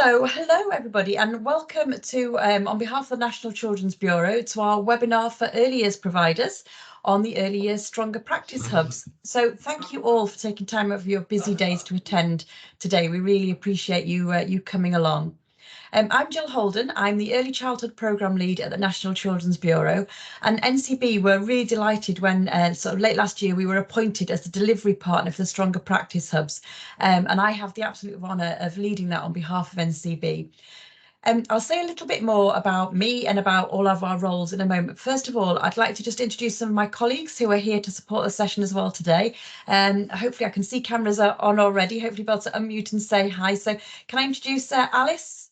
So hello everybody and welcome to, on behalf of the National Children's Bureau, to our webinar for early years providers on the Early Years Stronger Practice Hubs. So thank you all for taking time out of your busy days to attend today. We really appreciate you coming along. I'm Jill Holden. I'm the Early Childhood Programme Lead at the National Children's Bureau, and NCB were really delighted when sort of late last year we were appointed as the delivery partner for the Stronger Practice Hubs, and I have the absolute honour of leading that on behalf of NCB. I'll say a little bit more about me and about all of our roles in a moment. First of all, I'd like to just introduce some of my colleagues who are here to support the session as well today. Hopefully I can see cameras are on already. Hopefully be able to unmute and say hi. So can I introduce Alice?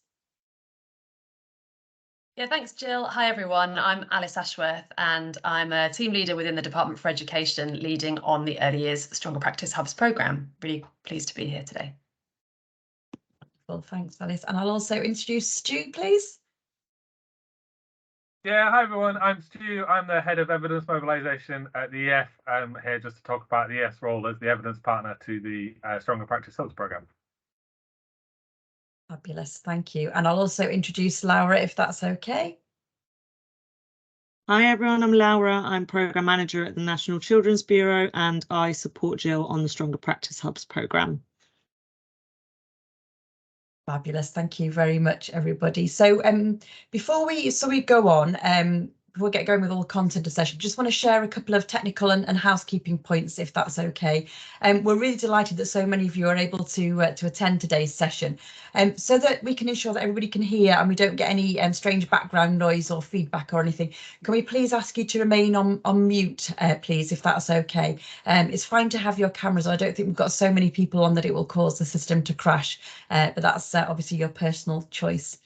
Yeah, thanks, Jill. Hi, everyone. I'm Alice Ashworth, and I'm a team leader within the Department for Education, leading on the Early Years Stronger Practice Hubs programme. Really pleased to be here today. Well, thanks, Alice. And I'll also introduce Stu, please. Yeah, hi everyone, I'm Stu. I'm the Head of Evidence Mobilisation at the EF. I'm here just to talk about the EF's role as the evidence partner to the Stronger Practice Hubs programme. Fabulous, thank you. And I'll also introduce Laura, if that's okay. Hi everyone, I'm Laura. I'm Programme Manager at the National Children's Bureau, and I support Jill on the Stronger Practice Hubs programme. Fabulous, thank you very much, everybody. So before we go on, before we get going with all the content of the session, just want to share a couple of technical and housekeeping points, if that's okay. We're really delighted that so many of you are able to attend today's session, so that we can ensure that everybody can hear and we don't get any strange background noise or feedback or anything. Can we please ask you to remain on mute, please, if that's okay? It's fine to have your cameras. I don't think we've got so many people on that it will cause the system to crash, but that's obviously your personal choice.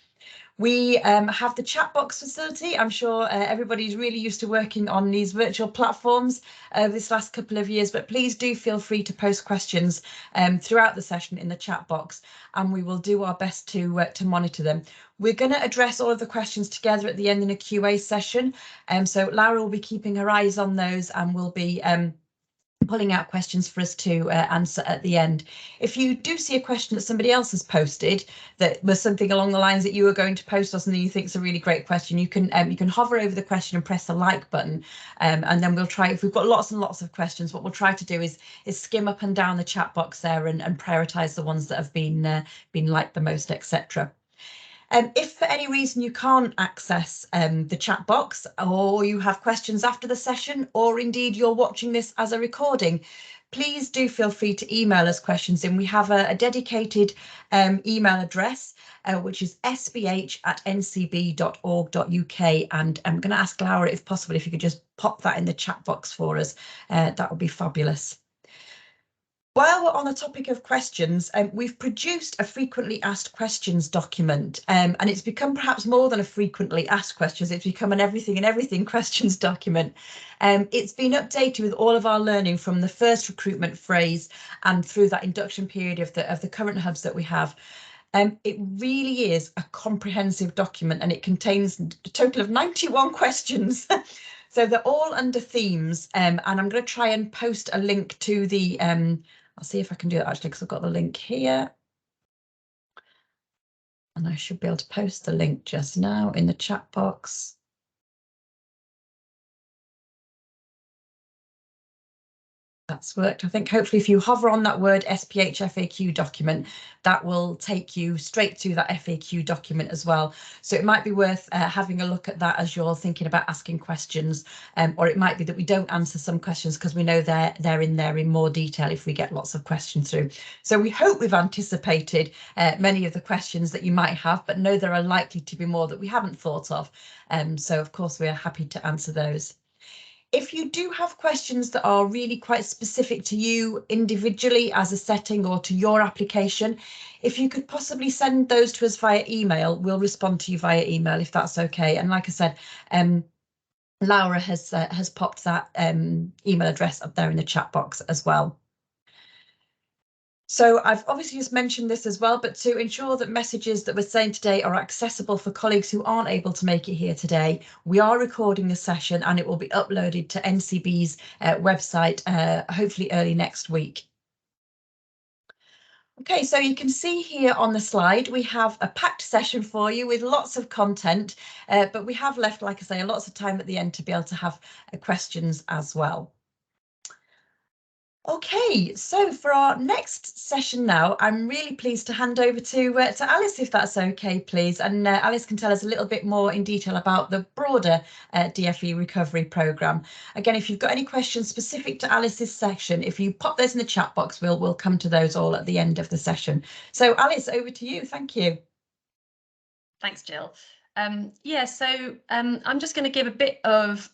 We have the chat box facility. I'm sure everybody's really used to working on these virtual platforms this last couple of years, but please do feel free to post questions throughout the session in the chat box, and we will do our best to monitor them. We're going to address all of the questions together at the end in a QA session, so Laura will be keeping her eyes on those and will be pulling out questions for us to answer at the end. If you do see a question that somebody else has posted that was something along the lines that you were going to post or something you think is a really great question, you can hover over the question and press the like button, and then we'll try, if we've got lots and lots of questions, what we'll try to do is skim up and down the chat box there and prioritise the ones that have been liked the most, etc. If for any reason you can't access the chat box, or you have questions after the session, or indeed you're watching this as a recording, please do feel free to email us questions in. We have a dedicated email address, which is sbh@ncb.org.uk, and I'm going to ask Laura, if possible, if you could just pop that in the chat box for us. That would be fabulous. While we're on the topic of questions, we've produced a frequently asked questions document, and it's become perhaps more than a frequently asked questions. It's become an everything and everything questions document. It's been updated with all of our learning from the first recruitment phase and through that induction period of the current hubs that we have. It really is a comprehensive document, and it contains a total of 91 questions. So they're all under themes, and I'm going to try and post a link to the I'll see if I can do that actually, because I've got the link here. And I should be able to post the link just now in the chat box. That's worked. I think hopefully if you hover on that word SPH FAQ document, that will take you straight to that FAQ document as well. So it might be worth having a look at that as you're thinking about asking questions, or it might be that we don't answer some questions because we know they're in there in more detail if we get lots of questions through. So we hope we've anticipated many of the questions that you might have, but know there are likely to be more that we haven't thought of. So of course we are happy to answer those. If you do have questions that are really quite specific to you individually as a setting or to your application, if you could possibly send those to us via email, we'll respond to you via email if that's okay. And like I said, Laura has popped that email address up there in the chat box as well. So I've obviously just mentioned this as well, but to ensure that messages that we're saying today are accessible for colleagues who aren't able to make it here today, we are recording the session and it will be uploaded to NCB's website, hopefully early next week. Okay, so you can see here on the slide, we have a packed session for you with lots of content, but we have left, like I say, lots of time at the end to be able to have questions as well. Okay, so for our next session now, I'm really pleased to hand over to Alice, if that's okay, please. And Alice can tell us a little bit more in detail about the broader DFE recovery programme. Again, if you've got any questions specific to Alice's section, if you pop those in the chat box, we'll come to those all at the end of the session. So Alice, over to you. Thank you. Thanks, Jill. Yeah, so I'm just going to give a bit of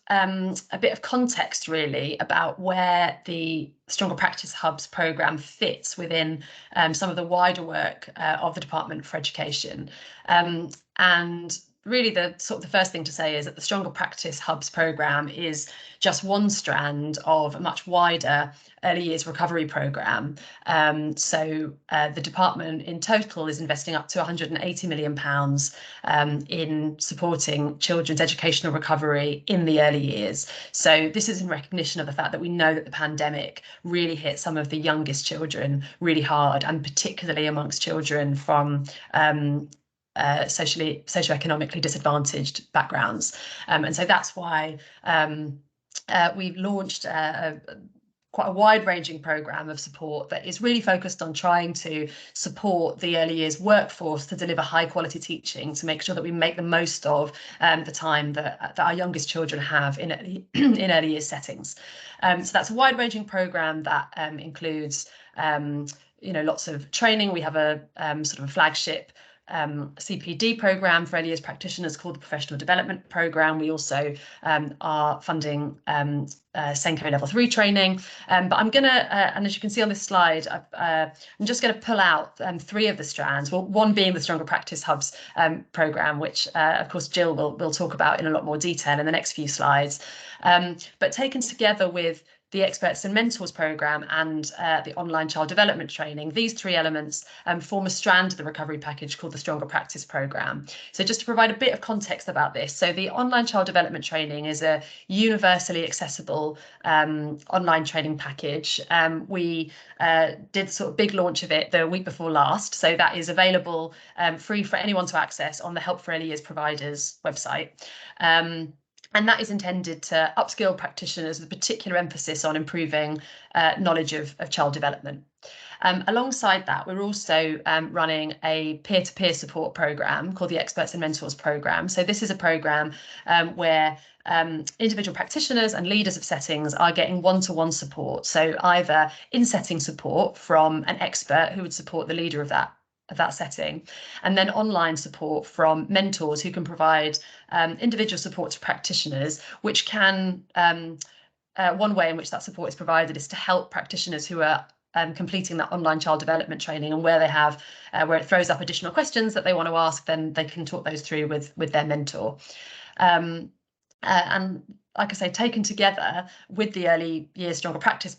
context really about where the Stronger Practice Hubs programme fits within some of the wider work of the Department for Education. And really the first thing to say is that the Stronger Practice Hubs programme is just one strand of a much wider early years recovery programme. So the department in total is investing up to £180 million in supporting children's educational recovery in the early years. So this is in recognition of the fact that we know that the pandemic really hit some of the youngest children really hard, and particularly amongst children from socioeconomically disadvantaged backgrounds. And so that's why we've launched quite a wide-ranging programme of support that is really focused on trying to support the early years workforce to deliver high-quality teaching, to make sure that we make the most of the time that our youngest children have in early years settings. So that's a wide-ranging programme that includes lots of training. We have a sort of a flagship CPD programme for early years practitioners called the Professional Development Programme. We also are funding Senko Level 3 training. But I'm going to, and as you can see on this slide, I'm just going to pull out 3 of the strands, well, one being the Stronger Practice Hubs programme, which of course Jill will talk about in a lot more detail in the next few slides. But taken together with the Experts and Mentors programme and the online child development training, these 3 elements form a strand of the recovery package called the Stronger Practice programme. So just to provide a bit of context about this, so the online child development training is a universally accessible online training package. We did sort of big launch of it the week before last, so that is available free for anyone to access on the Help for Early Years Providers website. And that is intended to upskill practitioners with a particular emphasis on improving knowledge of child development. Alongside that, we're also running a peer-to-peer support programme called the Experts and Mentors programme. So this is a programme where individual practitioners and leaders of settings are getting one-to-one support. So either in-setting support from an expert who would support the leader of that setting, and then online support from mentors who can provide individual support to practitioners, which can, one way in which that support is provided is to help practitioners who are completing that online child development training, and where they have, where it throws up additional questions that they want to ask, then they can talk those through with their mentor. And like I say, taken together with the Early Years Stronger Practice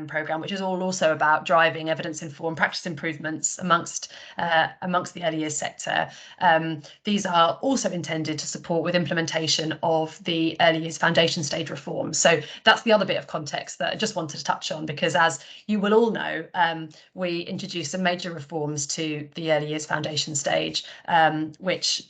programme, which is all also about driving evidence-informed practice improvements amongst the early years sector. These are also intended to support with implementation of the early years foundation stage reforms. So that's the other bit of context that I just wanted to touch on, because as you will all know, we introduced some major reforms to the early years foundation stage, which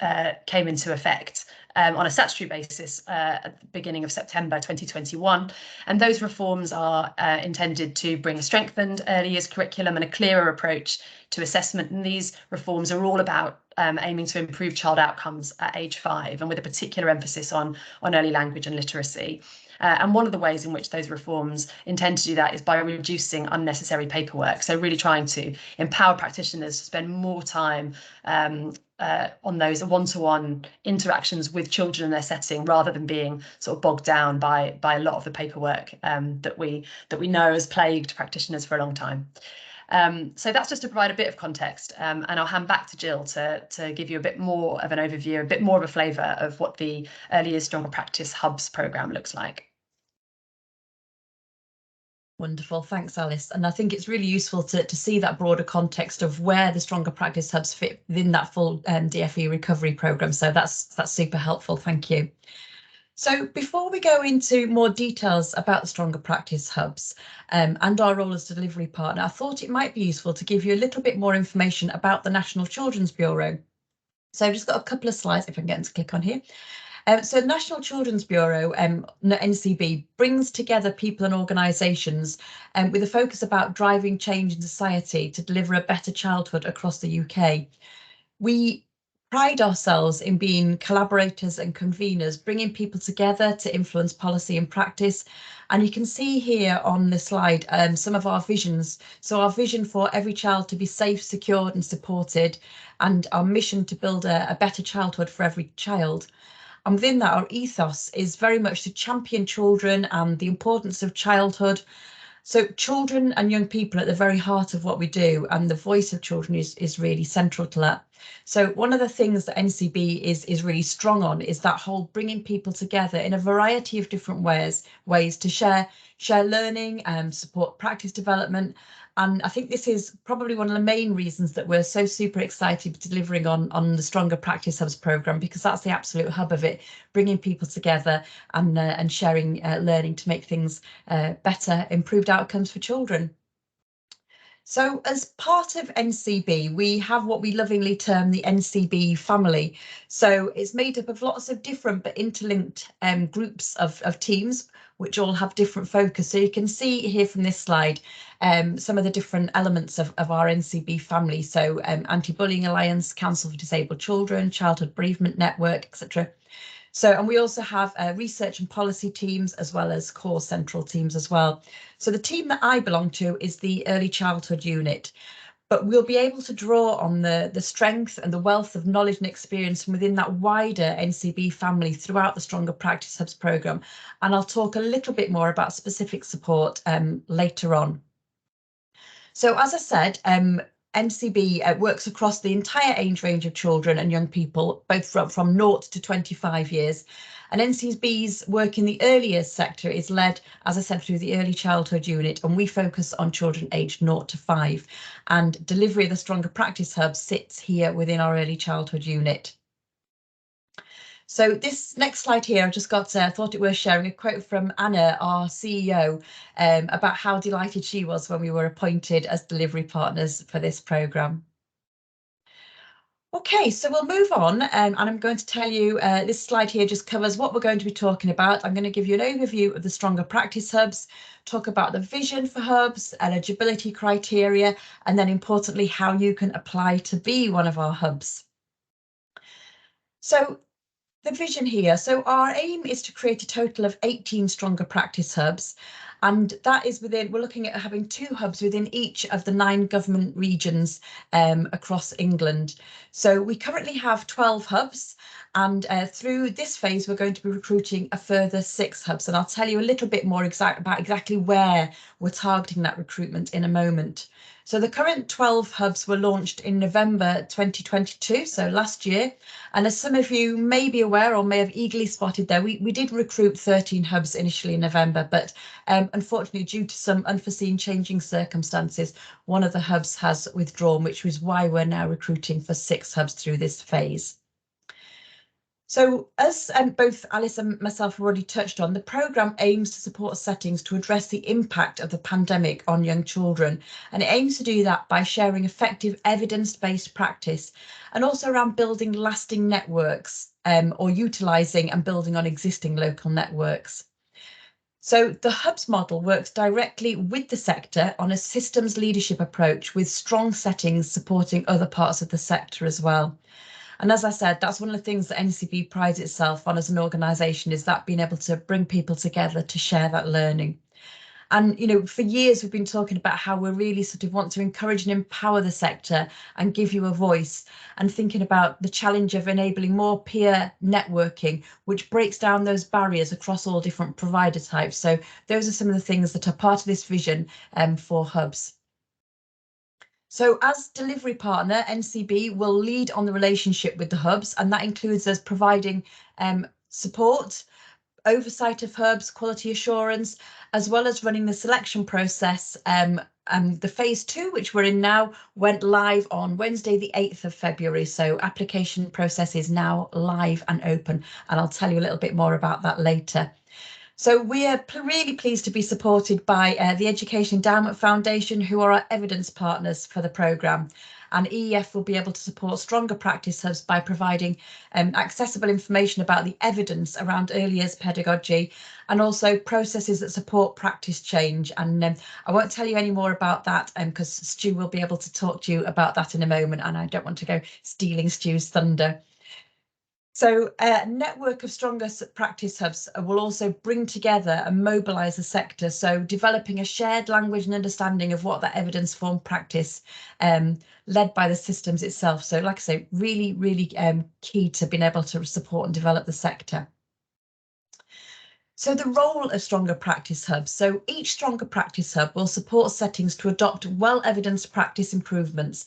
came into effect on a statutory basis at the beginning of September 2021. And those reforms are intended to bring a strengthened early years curriculum and a clearer approach to assessment. And these reforms are all about aiming to improve child outcomes at age 5, and with a particular emphasis on early language and literacy. And one of the ways in which those reforms intend to do that is by reducing unnecessary paperwork. So really trying to empower practitioners to spend more time on those one-to-one interactions with children in their setting, rather than being sort of bogged down by a lot of the paperwork that we know has plagued practitioners for a long time. So that's just to provide a bit of context, and I'll hand back to Jill to give you a bit more of an overview, a bit more of a flavour of what the Early Years Stronger Practice Hubs programme looks like. Wonderful, thanks Alice. And I think it's really useful to see that broader context of where the Stronger Practice Hubs fit within that full DFE recovery programme. So that's super helpful, thank you. So before we go into more details about the Stronger Practice Hubs and our role as delivery partner, I thought it might be useful to give you a little bit more information about the National Children's Bureau. So I've just got a couple of slides, if I can get them to click on here. So the National Children's Bureau, NCB, brings together people and organisations with a focus about driving change in society to deliver a better childhood across the UK. We pride ourselves in being collaborators and conveners, bringing people together to influence policy and practice. And you can see here on the slide some of our visions. So our vision for every child to be safe, secured and supported, and our mission to build a better childhood for every child. And within that, our ethos is very much to champion children and the importance of childhood. So children and young people are at the very heart of what we do, and the voice of children is really central to that. So one of the things that NCB is really strong on is that whole bringing people together in a variety of different ways to share learning and support practice development. And I think this is probably one of the main reasons that we're so super excited delivering on the Stronger Practice Hubs programme, because that's the absolute hub of it, bringing people together and sharing learning to make things better, improved outcomes for children. So as part of NCB, we have what we lovingly term the NCB family. So it's made up of lots of different but interlinked groups of teams, which all have different focus. So you can see here from this slide some of the different elements of our NCB family. So Anti-Bullying Alliance, Council for Disabled Children, Childhood Bereavement Network, etc. So, and we also have research and policy teams as well as core central teams as well. So the team that I belong to is the Early Childhood Unit, but we'll be able to draw on the strength and the wealth of knowledge and experience from within that wider NCB family throughout the Stronger Practice Hubs programme. And I'll talk a little bit more about specific support later on. So as I said, NCB works across the entire age range of children and young people, both from 0 to 25 years. And NCB's work in the earlier sector is led, as I said, through the Early Childhood Unit, and we focus on children aged 0 to 5. And delivery of the Stronger Practice Hub sits here within our Early Childhood Unit. So this next slide here, I've just got, thought it worth sharing a quote from Anna, our CEO, about how delighted she was when we were appointed as delivery partners for this programme. Okay, so we'll move on and I'm going to tell you, this slide here just covers what we're going to be talking about. I'm going to give you an overview of the Stronger Practice Hubs, talk about the vision for hubs, eligibility criteria, and then importantly, how you can apply to be one of our hubs. So the vision here. So our aim is to create a total of 18 Stronger Practice Hubs, and that is we're looking at having 2 hubs within each of the 9 government regions across England. So we currently have 12 hubs, and through this phase we're going to be recruiting a further 6 hubs, and I'll tell you a little bit more about exactly where we're targeting that recruitment in a moment. So the current 12 hubs were launched in November 2022, so last year. And as some of you may be aware or may have eagerly spotted there, we did recruit 13 hubs initially in November, but unfortunately, due to some unforeseen changing circumstances, one of the hubs has withdrawn, which is why we're now recruiting for 6 hubs through this phase. So as both Alice and myself have already touched on, the programme aims to support settings to address the impact of the pandemic on young children, and it aims to do that by sharing effective evidence-based practice and also around building lasting networks or utilising and building on existing local networks. So the hubs model works directly with the sector on a systems leadership approach with strong settings supporting other parts of the sector as well. And as I said, that's one of the things that NCB prides itself on as an organisation, is that being able to bring people together to share that learning. And, you know, for years we've been talking about how we really sort of want to encourage and empower the sector and give you a voice, and thinking about the challenge of enabling more peer networking, which breaks down those barriers across all different provider types. So those are some of the things that are part of this vision for hubs. So as delivery partner, NCB will lead on the relationship with the hubs, and that includes us providing support, oversight of hubs, quality assurance, as well as running the selection process the phase 2, which we're in now, went live on Wednesday, the 8th of February. So application process is now live and open, and I'll tell you a little bit more about that later. So we are really pleased to be supported by the Education Endowment Foundation, who are our evidence partners for the programme. And EEF will be able to support stronger practice hubs by providing accessible information about the evidence around early years pedagogy and also processes that support practice change. And I won't tell you any more about that because Stu will be able to talk to you about that in a moment, and I don't want to go stealing Stu's thunder. So a network of stronger practice hubs will also bring together and mobilise the sector. So developing a shared language and understanding of what that evidence-formed practice led by the systems itself. So like I say, really key to being able to support and develop the sector. So the role of stronger practice hubs. So each stronger practice hub will support settings to adopt well-evidenced practice improvements.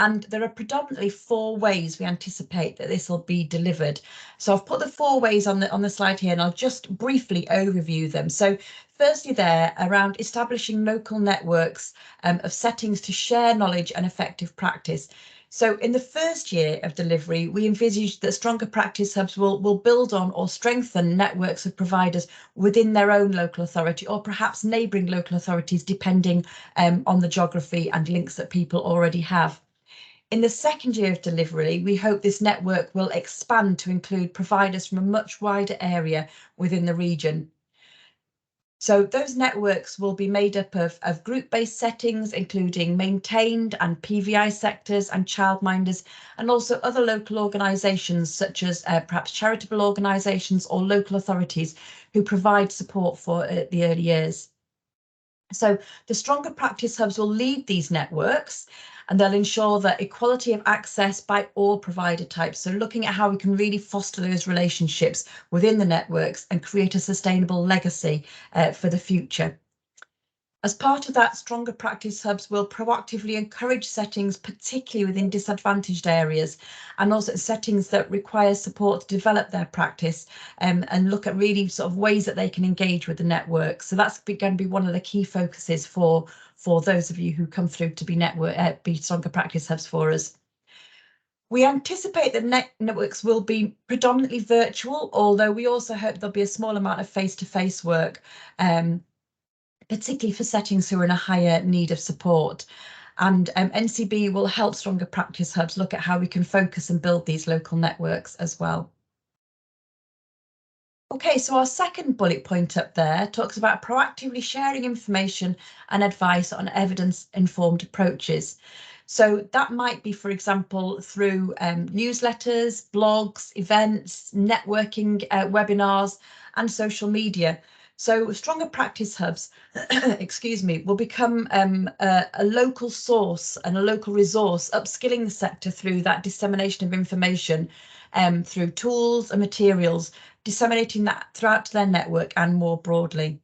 And there are predominantly 4 ways we anticipate that this will be delivered. So I've put the 4 ways on the slide here, and I'll just briefly overview them. So firstly, there around establishing local networks of settings to share knowledge and effective practice. So in the first year of delivery, we envisage that stronger practice hubs will build on or strengthen networks of providers within their own local authority or perhaps neighbouring local authorities, depending on the geography and links that people already have. In the second year of delivery, we hope this network will expand to include providers from a much wider area within the region. So those networks will be made up of group-based settings, including maintained and PVI sectors and childminders, and also other local organisations such as perhaps charitable organisations or local authorities who provide support for the early years. So the stronger practice hubs will lead these networks, and they'll ensure that equality of access by all provider types. So looking at how we can really foster those relationships within the networks and create a sustainable legacy for the future. As part of that, stronger practice hubs will proactively encourage settings, particularly within disadvantaged areas, and also settings that require support to develop their practice and look at really sort of ways that they can engage with the network. So that's going to be one of the key focuses for those of you who come through to be stronger practice hubs for us. We anticipate that networks will be predominantly virtual, although we also hope there'll be a small amount of face-to-face work, particularly for settings who are in a higher need of support. And NCB will help stronger practice hubs look at how we can focus and build these local networks as well. Okay, so our second bullet point up there talks about proactively sharing information and advice on evidence-informed approaches. So that might be, for example, through newsletters, blogs, events, networking webinars, and social media. So stronger practice hubs, excuse me, will become a local source and a local resource, upskilling the sector through that dissemination of information through tools and materials, disseminating that throughout their network and more broadly.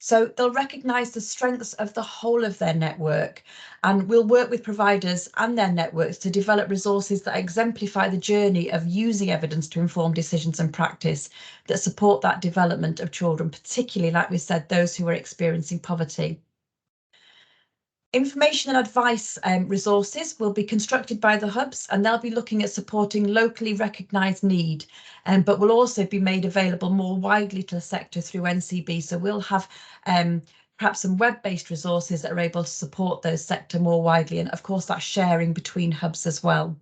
So they'll recognise the strengths of the whole of their network, and we'll work with providers and their networks to develop resources that exemplify the journey of using evidence to inform decisions and practice that support that development of children, particularly, like we said, those who are experiencing poverty. Information and advice resources will be constructed by the hubs, and they'll be looking at supporting locally recognised need, but will also be made available more widely to the sector through NCB. So we'll have perhaps some web-based resources that are able to support those sector more widely, and of course that's sharing between hubs as well.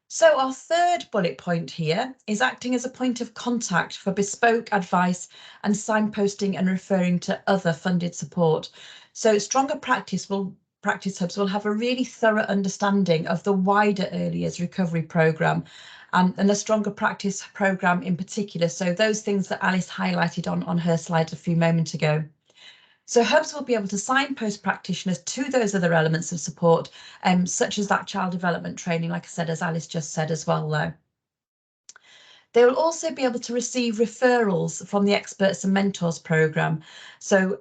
So our third bullet point here is acting as a point of contact for bespoke advice and signposting and referring to other funded support. So stronger practice hubs will have a really thorough understanding of the wider early years recovery programme and a stronger practice programme in particular. So those things that Alice highlighted on her slide a few moments ago. So hubs will be able to signpost practitioners to those other elements of support, such as that child development training, like I said, as Alice just said as well, though. They will also be able to receive referrals from the Experts and Mentors programme. So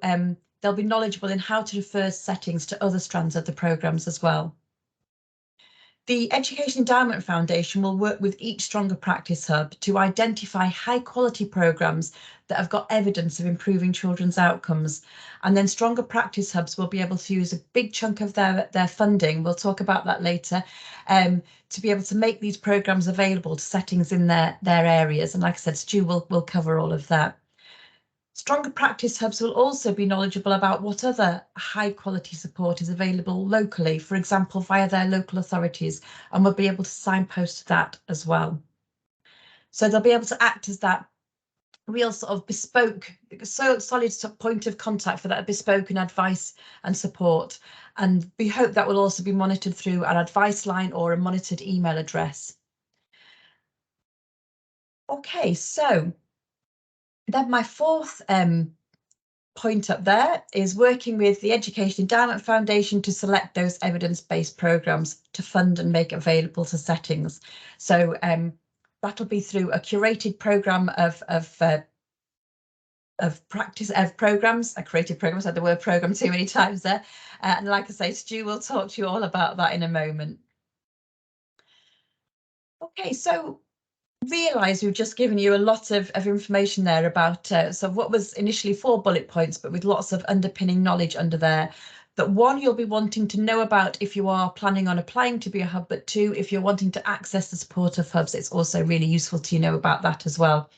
they'll be knowledgeable in how to refer settings to other strands of the programmes as well. The Education Endowment Foundation will work with each Stronger Practice Hub to identify high quality programmes that have got evidence of improving children's outcomes. And then Stronger Practice Hubs will be able to use a big chunk of their funding, we'll talk about that later, to be able to make these programmes available to settings in their areas. And like I said, Stu will cover all of that. Stronger Practice Hubs will also be knowledgeable about what other high quality support is available locally, for example, via their local authorities, and will be able to signpost that as well. So they'll be able to act as that real sort of bespoke, solid point of contact for that bespoke and advice and support. And we hope that will also be monitored through an advice line or a monitored email address. Okay, so then my fourth point up there is working with the Education Endowment Foundation to select those evidence-based programmes to fund and make available to settings. So that'll be through a curated programme of programmes. I created programmes, I said the word programme too many times there. And like I say, Stu will talk to you all about that in a moment. Okay, so realise we've just given you a lot of information there about so what was initially 4 bullet points, but with lots of underpinning knowledge under there. That 1, you'll be wanting to know about if you are planning on applying to be a hub, but 2, if you're wanting to access the support of hubs, it's also really useful to know about that as well.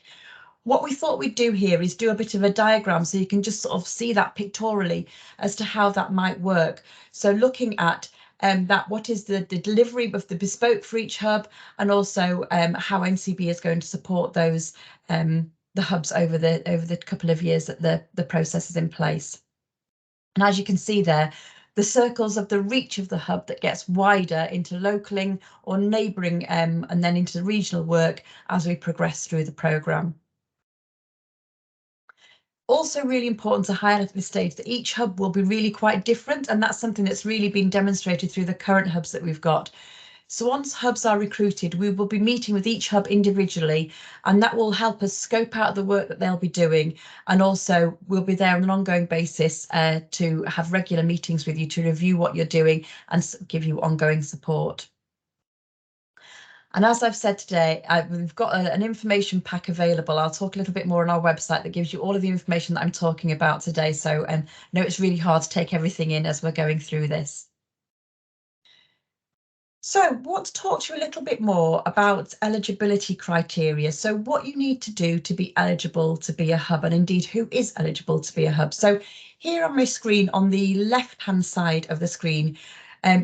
What we thought we'd do here is do a bit of a diagram so you can just sort of see that pictorially as to how that might work. So looking at that, what is the delivery of the bespoke for each hub, and also how NCB is going to support those the hubs over the couple of years that the process is in place. And as you can see there, the circles of the reach of the hub that gets wider into localing or neighbouring and then into the regional work as we progress through the programme. Also really important to highlight at this stage that each hub will be really quite different, and that's something that's really been demonstrated through the current hubs that we've got. So once hubs are recruited, we will be meeting with each hub individually, and that will help us scope out the work that they'll be doing. And also we'll be there on an ongoing basis to have regular meetings with you to review what you're doing and give you ongoing support. And as I've said today, we've got an information pack available. I'll talk a little bit more on our website that gives you all of the information that I'm talking about today. So I know it's really hard to take everything in as we're going through this. So I want to talk to you a little bit more about eligibility criteria. So what you need to do to be eligible to be a hub, and indeed who is eligible to be a hub. So here on my screen, on the left-hand side of the screen,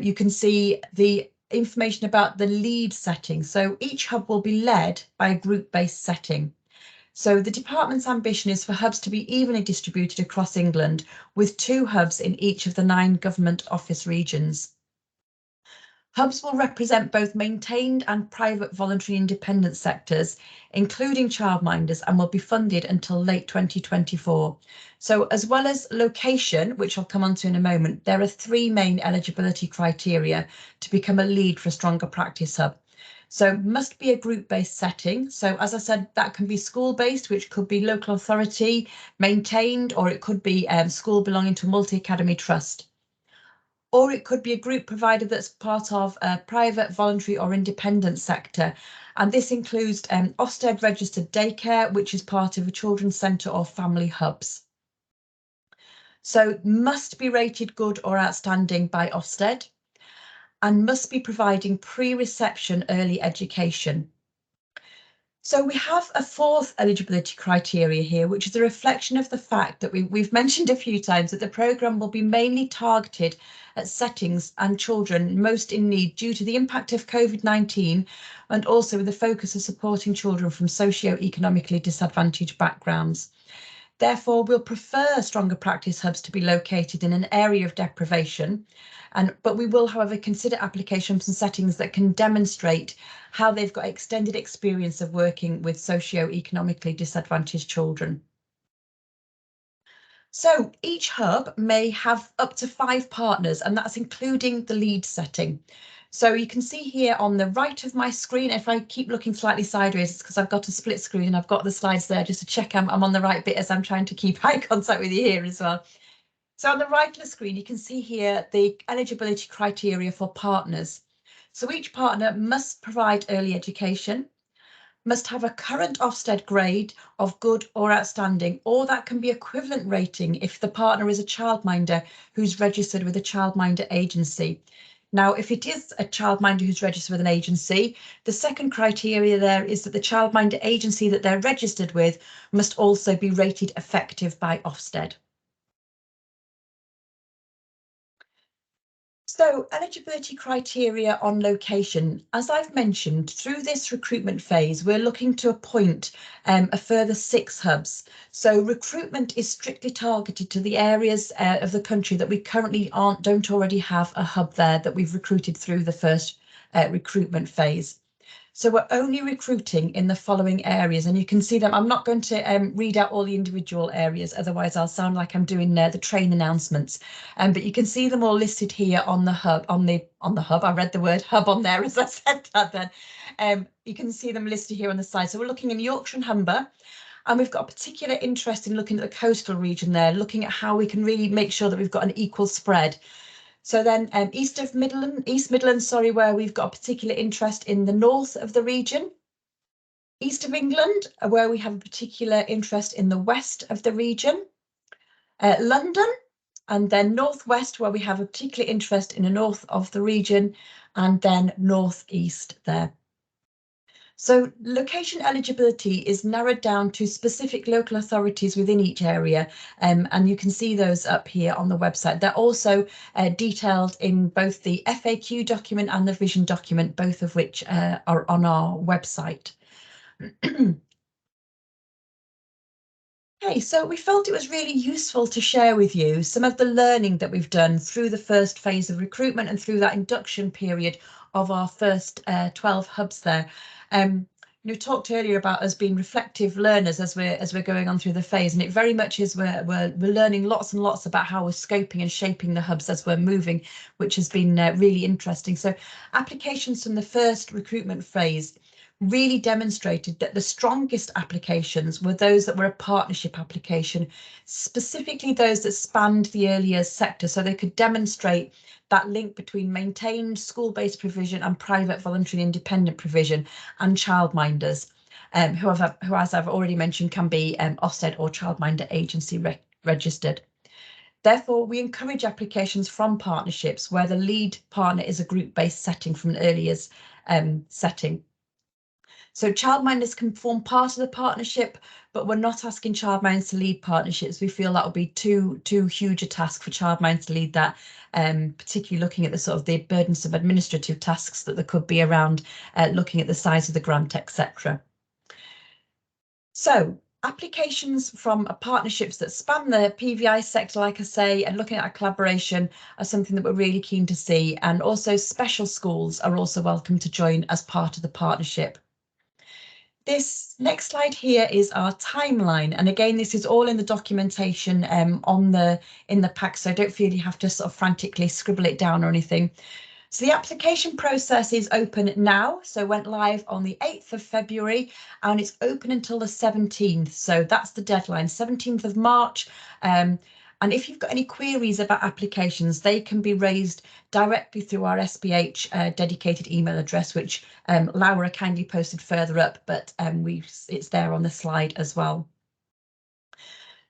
you can see the information about the lead setting. So each hub will be led by a group-based setting. So the department's ambition is for hubs to be evenly distributed across England, with 2 hubs in each of the 9 government office regions. Hubs will represent both maintained and private voluntary independent sectors, including childminders, and will be funded until late 2024. So as well as location, which I'll come on to in a moment, there are 3 main eligibility criteria to become a lead for a Stronger Practice Hub. So must be a group-based setting. So as I said, that can be school-based, which could be local authority maintained, or it could be school belonging to a multi-academy trust. Or it could be a group provider that's part of a private, voluntary or independent sector. And this includes Ofsted registered daycare, which is part of a children's centre or family hubs. So must be rated good or outstanding by Ofsted, and must be providing pre-reception early education. So we have a 4th eligibility criteria here, which is a reflection of the fact that we've mentioned a few times that the programme will be mainly targeted at settings and children most in need due to the impact of COVID-19, and also with the focus of supporting children from socio-economically disadvantaged backgrounds. Therefore, we'll prefer Stronger Practice Hubs to be located in an area of deprivation, but we will, however, consider applications and settings that can demonstrate how they've got extended experience of working with socio-economically disadvantaged children. So each hub may have up to 5 partners, and that's including the lead setting. So you can see here on the right of my screen, if I keep looking slightly sideways, it's because I've got a split screen and I've got the slides there just to check I'm on the right bit as I'm trying to keep eye contact with you here as well. So on the right of the screen, you can see here the eligibility criteria for partners. So each partner must provide early education, must have a current Ofsted grade of good or outstanding, or that can be equivalent rating if the partner is a childminder who's registered with a childminder agency. Now, if it is a childminder who's registered with an agency, the second criteria there is that the childminder agency that they're registered with must also be rated effective by Ofsted. So, eligibility criteria on location. As I've mentioned, through this recruitment phase, we're looking to appoint a further 6 hubs. So recruitment is strictly targeted to the areas of the country that we currently don't already have a hub there that we've recruited through the first recruitment phase. So we're only recruiting in the following areas, and you can see them. I'm not going to read out all the individual areas, otherwise I'll sound like I'm doing the train announcements. But you can see them all listed here on the hub. On the hub, I read the word hub on there as I said that. Then you can see them listed here on the side. So we're looking in Yorkshire and Humber. And we've got a particular interest in looking at the coastal region there, looking at how we can really make sure that we've got an equal spread. So then East Midlands, sorry, where we've got a particular interest in the north of the region. East of England, where we have a particular interest in the west of the region. London, and then northwest, where we have a particular interest in the north of the region, and then northeast there. So location eligibility is narrowed down to specific local authorities within each area, and you can see those up here on the website. They're also detailed in both the FAQ document and the vision document, both of which are on our website. Okay, so we felt it was really useful to share with you some of the learning that we've done through the first phase of recruitment and through that induction period of our first 12 hubs there. You talked earlier about us being reflective learners as we're going on through the phase, and it very much is we're learning lots and lots about how we're scoping and shaping the hubs as we're moving, which has been really interesting. So applications from the first recruitment phase really demonstrated that the strongest applications were those that were a partnership application, specifically those that spanned the early years sector, so they could demonstrate that link between maintained school-based provision and private voluntary and independent provision and childminders, who, as I've already mentioned, can be Ofsted or childminder agency registered. Therefore, we encourage applications from partnerships where the lead partner is a group-based setting from an early years setting. So childminders can form part of the partnership, but we're not asking childminders to lead partnerships. We feel that would be too huge a task for childminders to lead that, particularly looking at the sort of the burdensome administrative tasks that there could be around looking at the size of the grant, etc. So applications from partnerships that span the PVI sector, like I say, and looking at our collaboration are something that we're really keen to see. And also special schools are also welcome to join as part of the partnership. This next slide here is our timeline, and again, this is all in the documentation in the pack, so don't feel you have to sort of frantically scribble it down or anything. So the application process is open now, so went live on the 8th of February, and it's open until the 17th, so that's the deadline, 17th of March. And if you've got any queries about applications, they can be raised directly through our SPH dedicated email address, which Laura kindly posted further up, but it's there on the slide as well.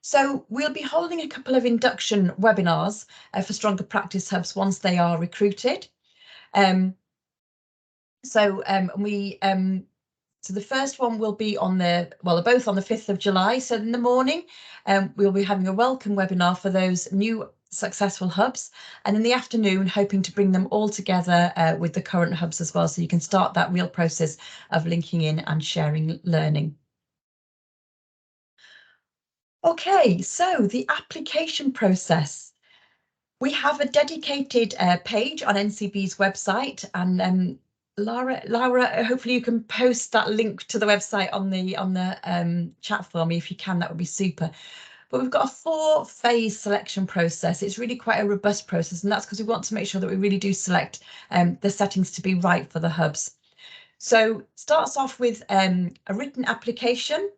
So we'll be holding a couple of induction webinars for Stronger Practice Hubs once they are recruited. So the first one will be on they're both on the 5th of July. So in the morning, we'll be having a welcome webinar for those new successful hubs, and in the afternoon, hoping to bring them all together with the current hubs as well, so you can start that real process of linking in and sharing learning. Okay, so the application process. We have a dedicated page on NCB's website, and Laura, hopefully you can post that link to the website on the chat for me if you can. That would be super. But we've got a 4-phase selection process. It's really quite a robust process, and that's because we want to make sure that we really do select the settings to be right for the hubs. So starts off with a written application,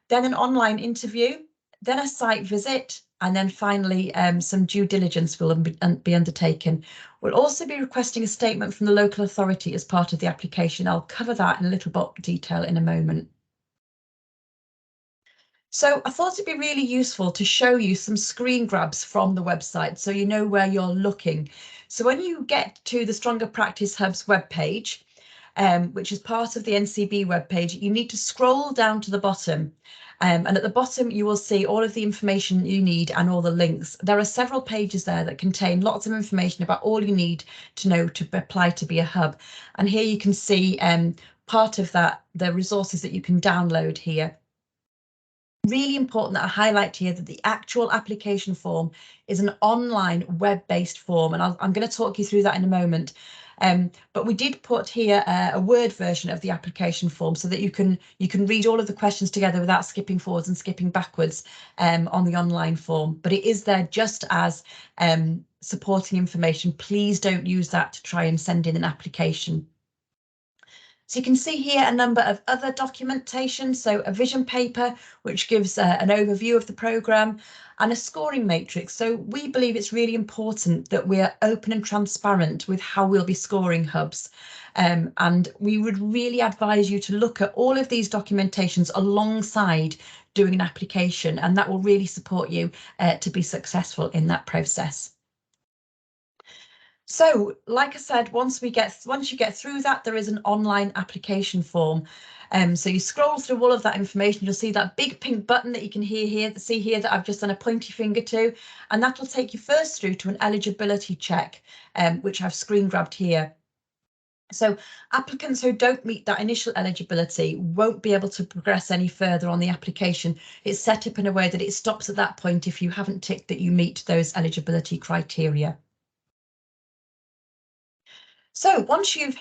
then an online interview, then a site visit, And then finally, some due diligence will be undertaken. We'll also be requesting a statement from the local authority as part of the application. I'll cover that in a little bit detail in a moment. So I thought it'd be really useful to show you some screen grabs from the website so you know where you're looking. So when you get to the Stronger Practice Hub's webpage, which is part of the NCB webpage, you need to scroll down to the bottom. And at the bottom, you will see all of the information you need and all the links. There are several pages there that contain lots of information about all you need to know to apply to be a hub. And here you can see part of that, the resources that you can download here. Really important that I highlight here that the actual application form is an online web-based form, and I'm going to talk you through that in a moment. But we did put here a Word version of the application form so that you can read all of the questions together without skipping forwards and skipping backwards on the online form. But it is there just as supporting information. Please don't use that to try and send in an application. So you can see here a number of other documentation, so a vision paper, which gives an overview of the programme, and a scoring matrix. So we believe it's really important that we're open and transparent with how we'll be scoring hubs. And we would really advise you to look at all of these documentations alongside doing an application, and that will really support you to be successful in that process. So, like I said, once you get through that, there is an online application form. So you scroll through all of that information, you'll see that big pink button that you can see here that I've just done a pointy finger to, and that will take you first through to an eligibility check, which I've screen grabbed here. So applicants who don't meet that initial eligibility won't be able to progress any further on the application. It's set up in a way that it stops at that point if you haven't ticked that you meet those eligibility criteria. So once you've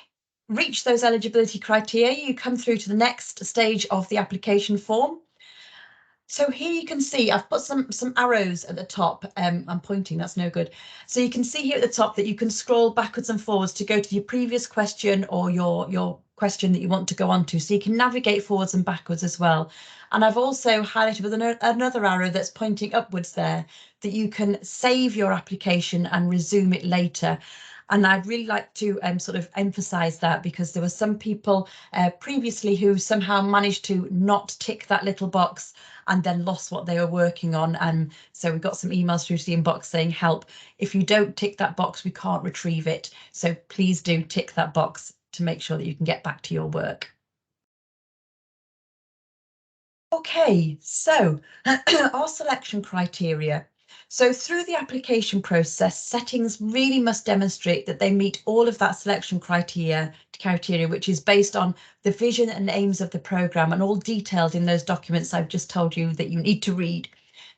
reached those eligibility criteria, you come through to the next stage of the application form. So here you can see I've put some arrows at the top. I'm pointing, that's no good. So you can see here at the top that you can scroll backwards and forwards to go to your previous question or your question that you want to go on to. So you can navigate forwards and backwards as well. And I've also highlighted with another arrow that's pointing upwards there that you can save your application and resume it later. And I'd really like to sort of emphasize that, because there were some people previously who somehow managed to not tick that little box and then lost what they were working on. And so we got some emails through to the inbox saying, help, if you don't tick that box, we can't retrieve it. So please do tick that box to make sure that you can get back to your work. Okay, so our selection criteria. So through the application process, settings really must demonstrate that they meet all of that selection criteria, which is based on the vision and aims of the programme and all detailed in those documents I've just told you that you need to read.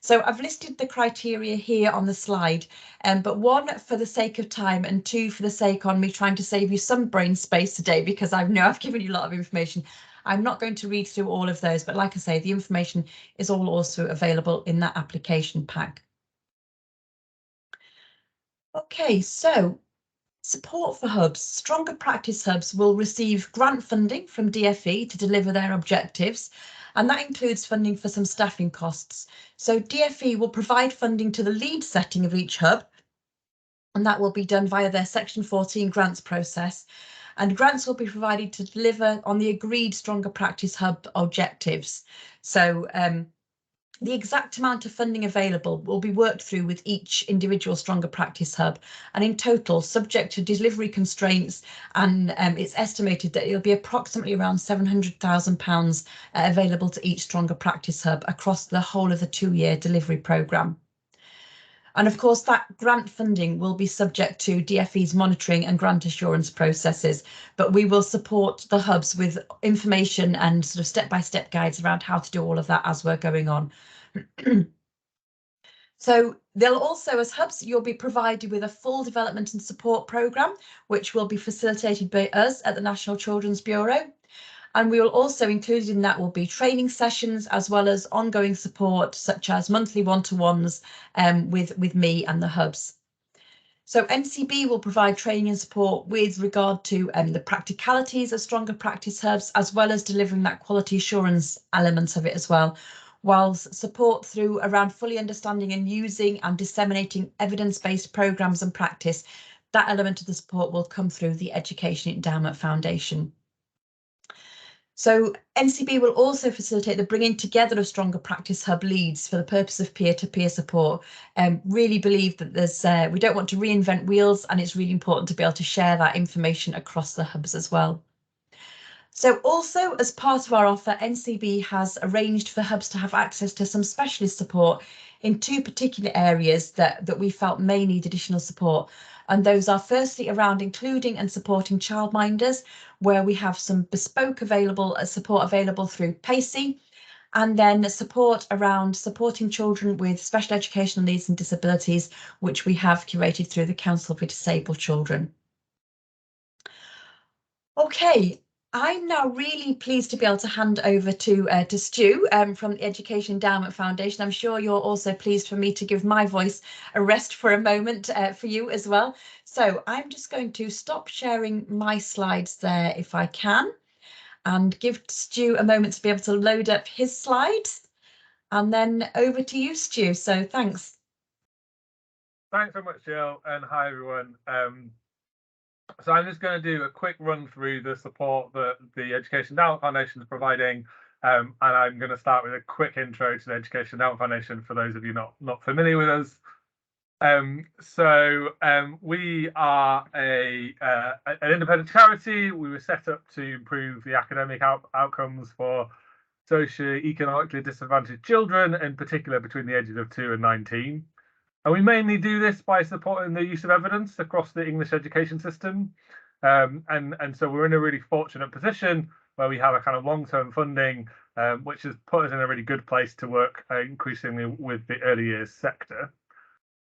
So I've listed the criteria here on the slide, but one, for the sake of time, and two, for the sake on me trying to save you some brain space today, because I know I've given you a lot of information. I'm not going to read through all of those, but like I say, the information is all also available in that application pack. Okay, so support for hubs. Stronger Practice Hubs will receive grant funding from DFE to deliver their objectives, and that includes funding for some staffing costs. So DFE will provide funding to the lead setting of each hub, and that will be done via their Section 14 grants process. And grants will be provided to deliver on the agreed Stronger Practice Hub objectives. So the exact amount of funding available will be worked through with each individual Stronger Practice Hub, and in total, subject to delivery constraints, and it's estimated that it'll be approximately around £700,000 available to each Stronger Practice Hub across the whole of the 2-year delivery programme. And of course, that grant funding will be subject to DFE's monitoring and grant assurance processes, but we will support the hubs with information and sort of step-by-step guides around how to do all of that as we're going on. So they'll also, as hubs, you'll be provided with a full development and support programme, which will be facilitated by us at the National Children's Bureau. And we will also include in that will be training sessions, as well as ongoing support, such as monthly one-to-ones with me and the hubs. So NCB will provide training and support with regard to the practicalities of Stronger Practice Hubs, as well as delivering that quality assurance element of it as well. whilst support through around fully understanding and using and disseminating evidence-based programmes and practice, that element of the support will come through the Education Endowment Foundation. So NCB will also facilitate the bringing together of Stronger Practice Hub leads for the purpose of peer-to-peer support. Really believe that there's we don't want to reinvent wheels, and it's really important to be able to share that information across the hubs as well. So also as part of our offer, NCB has arranged for hubs to have access to some specialist support in two particular areas that we felt may need additional support. And those are firstly around including and supporting childminders, where we have some bespoke support available through PACey, and then support around supporting children with special educational needs and disabilities, which we have curated through the Council for Disabled Children. Okay, I'm now really pleased to be able to hand over to Stu from the Education Endowment Foundation. I'm sure you're also pleased for me to give my voice a rest for a moment for you as well. So I'm just going to stop sharing my slides there if I can, and give Stu a moment to be able to load up his slides, and then over to you, Stu. So thanks. Thanks so much, Jill, and hi everyone. So I'm just going to do a quick run through the support that the Education Endowment Foundation is providing, and I'm going to start with a quick intro to the Education Endowment Foundation for those of you not familiar with us. We are an independent charity. We were set up to improve the academic outcomes for socioeconomically disadvantaged children, in particular between the ages of 2 and 19. And we mainly do this by supporting the use of evidence across the English education system. And so we're in a really fortunate position where we have a kind of long-term funding, which has put us in a really good place to work increasingly with the early years sector.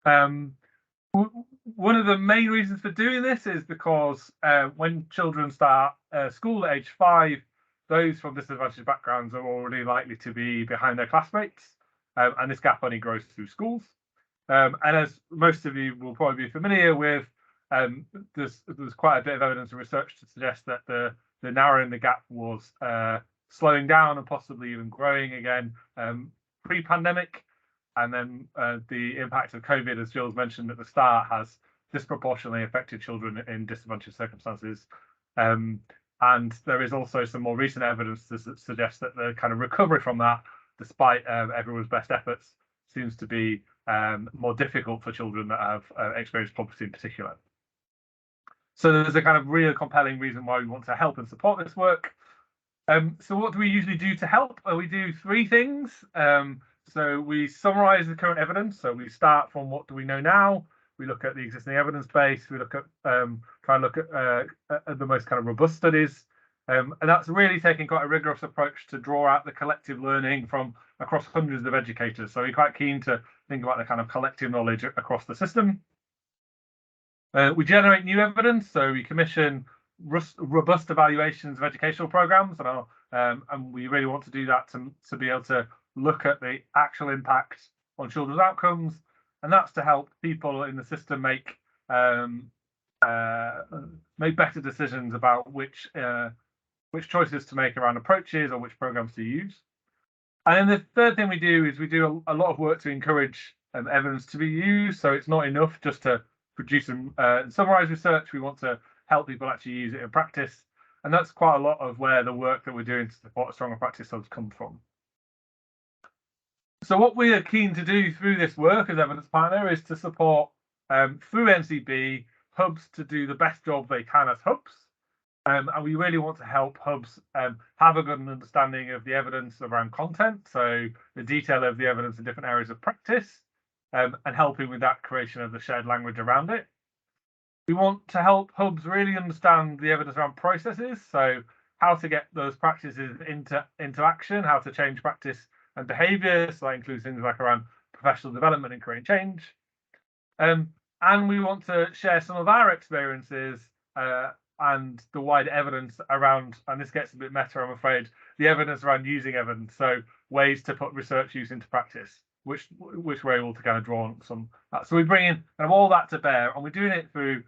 One of the main reasons for doing this is because when children start school at age 5, those from disadvantaged backgrounds are already likely to be behind their classmates, and this gap only grows through schools. And as most of you will probably be familiar with, there's quite a bit of evidence and research to suggest that the narrowing the gap was slowing down and possibly even growing again pre-pandemic. And then the impact of COVID, as Jill's mentioned at the start, has disproportionately affected children in disadvantaged circumstances. And there is also some more recent evidence to suggest that the kind of recovery from that, despite everyone's best efforts, seems to be more difficult for children that have experienced poverty in particular. So there's a kind of real compelling reason why we want to help and support this work. So what do we usually do to help? We do 3 things. So we summarise the current evidence. So we start from what do we know now. We look at the existing evidence base. We look at try and look at the most kind of robust studies. And that's really taking quite a rigorous approach to draw out the collective learning from across hundreds of educators. So we're quite keen to think about the kind of collective knowledge across the system. We generate new evidence, so we commission robust evaluations of educational programmes, and we really want to do that to be able to look at the actual impact on children's outcomes, and that's to help people in the system make better decisions about which choices to make around approaches or which programs to use. And then the third thing we do is we do a lot of work to encourage evidence to be used. So it's not enough just to produce and summarize research. We want to help people actually use it in practice. And that's quite a lot of where the work that we're doing to support Stronger Practice Hubs comes from. So what we are keen to do through this work as evidence partner is to support through NCB hubs to do the best job they can as hubs. And we really want to help hubs have a good understanding of the evidence around content, so the detail of the evidence in different areas of practice, and helping with that creation of the shared language around it. We want to help hubs really understand the evidence around processes, so how to get those practices into action, how to change practice and behaviour, so that includes things like around professional development and creating change. And we want to share some of our experiences and the wider evidence around, and this gets a bit meta, I'm afraid, the evidence around using evidence, so ways to put research use into practice, which we're able to kind of draw on some. So we bring in kind of all that to bear, and we're doing it through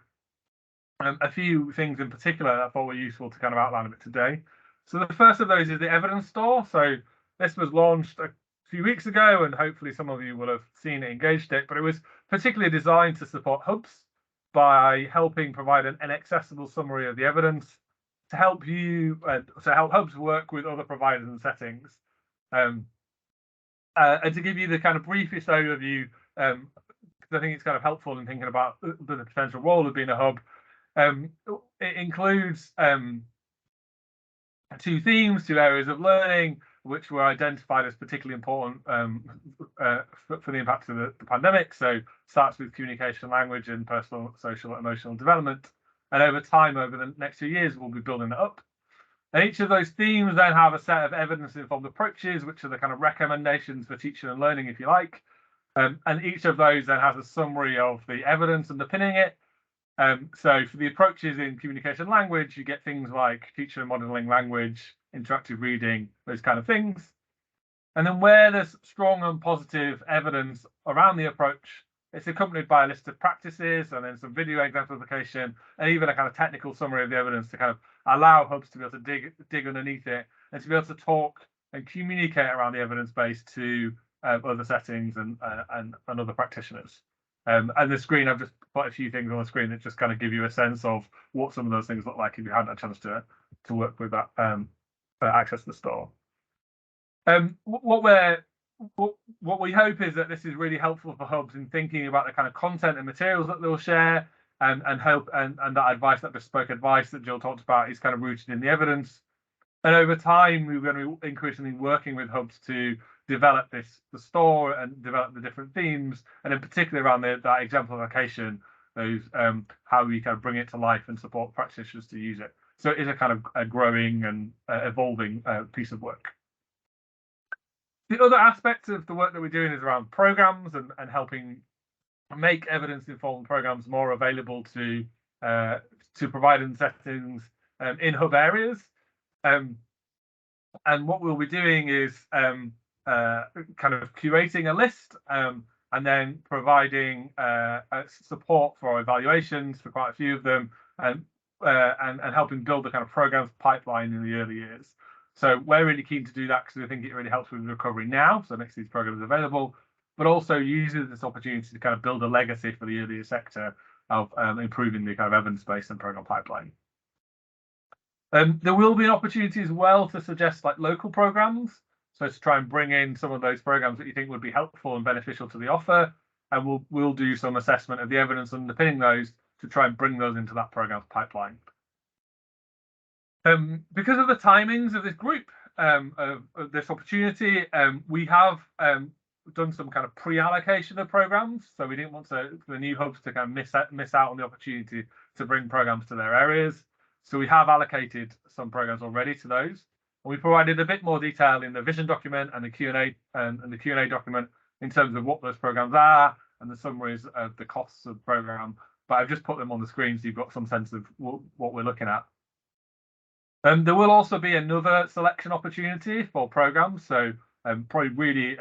a few things in particular that I thought were useful to kind of outline a bit today. So the first of those is the evidence store. So this was launched few weeks ago, and hopefully some of you will have seen it, engaged it, but it was particularly designed to support hubs by helping provide an accessible summary of the evidence to help you, to help hubs work with other providers and settings. And to give you the kind of briefest overview, because I think it's kind of helpful in thinking about the potential role of being a hub. It includes 2 themes, 2 areas of learning, which were identified as particularly important for the impact of the pandemic. So starts with communication, language, and personal, social, emotional development. And over time, over the next few years, we'll be building it up. And each of those themes then have a set of evidence-informed approaches, which are the kind of recommendations for teaching and learning, if you like. And each of those then has a summary of the evidence underpinning it. So for the approaches in communication language, you get things like teacher modeling language, interactive reading, those kind of things. And then where there's strong and positive evidence around the approach, it's accompanied by a list of practices and then some video exemplification and even a kind of technical summary of the evidence to kind of allow hubs to be able to dig underneath it and to be able to talk and communicate around the evidence base to other settings and other practitioners. And the screen, I've just put a few things on the screen that just kind of give you a sense of what some of those things look like if you hadn't had a chance to work with that access to the store. What we hope is that this is really helpful for hubs in thinking about the kind of content and materials that they'll share, and that advice, that bespoke advice that Jill talked about, is kind of rooted in the evidence. And over time, we're going to be increasingly working with hubs to develop the store and develop the different themes, and in particular around that exemplification, those how we kind of bring it to life and support practitioners to use it. So it is a kind of a growing and evolving piece of work. The other aspect of the work that we're doing is around programs and helping make evidence-informed programs more available to provide in settings in hub areas. And what we'll be doing is kind of curating a list and then providing support for evaluations for quite a few of them, and helping build the kind of programs pipeline in the early years. So we're really keen to do that because we think it really helps with recovery now, so it makes these programs available, but also uses this opportunity to kind of build a legacy for the earlier sector of improving the kind of evidence base and program pipeline. There will be an opportunity as well to suggest like local programs, so to try and bring in some of those programs that you think would be helpful and beneficial to the offer, and we'll do some assessment of the evidence underpinning those to try and bring those into that program pipeline. Because of the timings of this group, of this opportunity, we have done some kind of pre-allocation of programs, so we didn't want the new hubs to kind of miss out on the opportunity to bring programs to their areas. So we have allocated some programs already to those. And we provided a bit more detail in the vision document and the Q&A document in terms of what those programs are and the summaries of the costs of the program. But I've just put them on the screen so you've got some sense of what we're looking at. There will also be another selection opportunity for programs. So probably really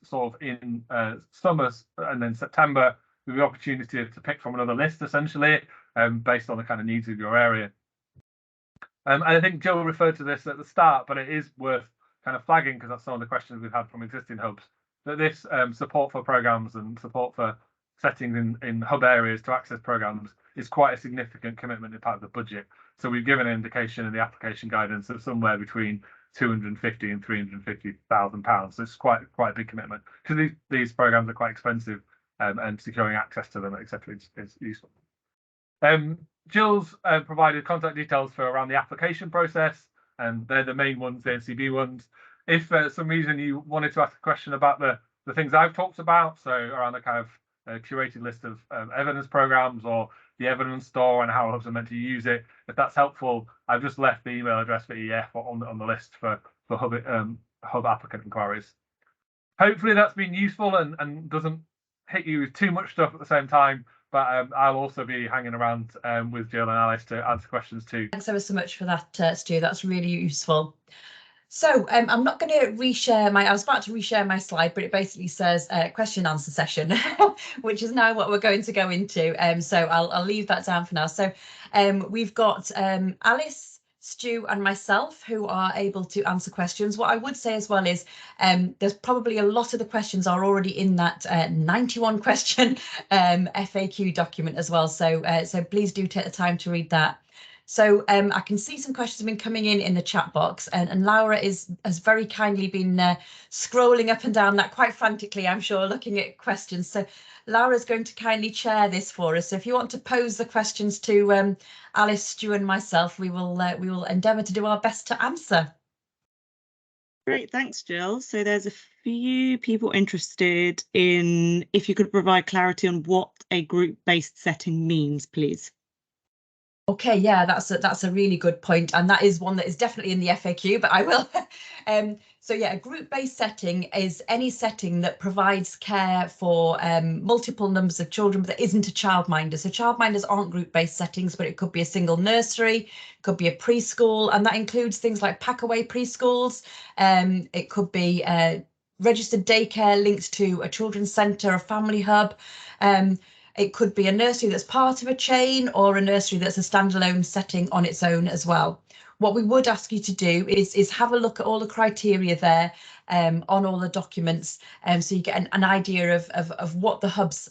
sort of in summer and then September, with the opportunity to pick from another list, essentially, based on the kind of needs of your area. And I think Jill referred to this at the start, but it is worth kind of flagging, because that's some of the questions we've had from existing hubs, that this support for programs and support for settings in hub areas to access programs is quite a significant commitment in part of the budget. So we've given an indication in the application guidance of somewhere between £250,000 and £350,000. So it's quite a big commitment, because these programs are quite expensive, and securing access to them, etc., is useful. Jill's provided contact details for around the application process, and they're the main ones, the NCB ones. If for some reason you wanted to ask a question about the things I've talked about, so around the kind of curated list of evidence programs or the evidence store and how hubs are meant to use it, if that's helpful, I've just left the email address for EF on the list for hub applicant inquiries. Hopefully that's been useful and doesn't hit you with too much stuff at the same time, but I'll also be hanging around with Jill and Alice to answer questions too. Thanks ever so much for that, Stu. That's really useful. So I'm not going to reshare I was about to reshare my slide, but it basically says question answer session, which is now what we're going to go into. So I'll leave that down for now. So we've got Alice, Stu and myself who are able to answer questions. What I would say as well is there's probably a lot of the questions are already in that 91 question FAQ document as well. So please do take the time to read that. So I can see some questions have been coming in the chat box, and Laura has very kindly been scrolling up and down that quite frantically, I'm sure, looking at questions. So Laura's going to kindly chair this for us. So if you want to pose the questions to Alice, Stu and myself, we will endeavour to do our best to answer. Great, thanks, Jill. So there's a few people interested in if you could provide clarity on what a group-based setting means, please. Okay, yeah, that's a really good point, and that is one that is definitely in the FAQ, but I will. So yeah, a group-based setting is any setting that provides care for multiple numbers of children, but that isn't a childminder. So childminders aren't group-based settings, but it could be a single nursery, could be a preschool, and that includes things like pack-away preschools. It could be registered daycare linked to a children's centre, a family hub. It could be a nursery that's part of a chain or a nursery that's a standalone setting on its own as well. What we would ask you to do is have a look at all the criteria there on all the documents, so you get an idea of what the hub's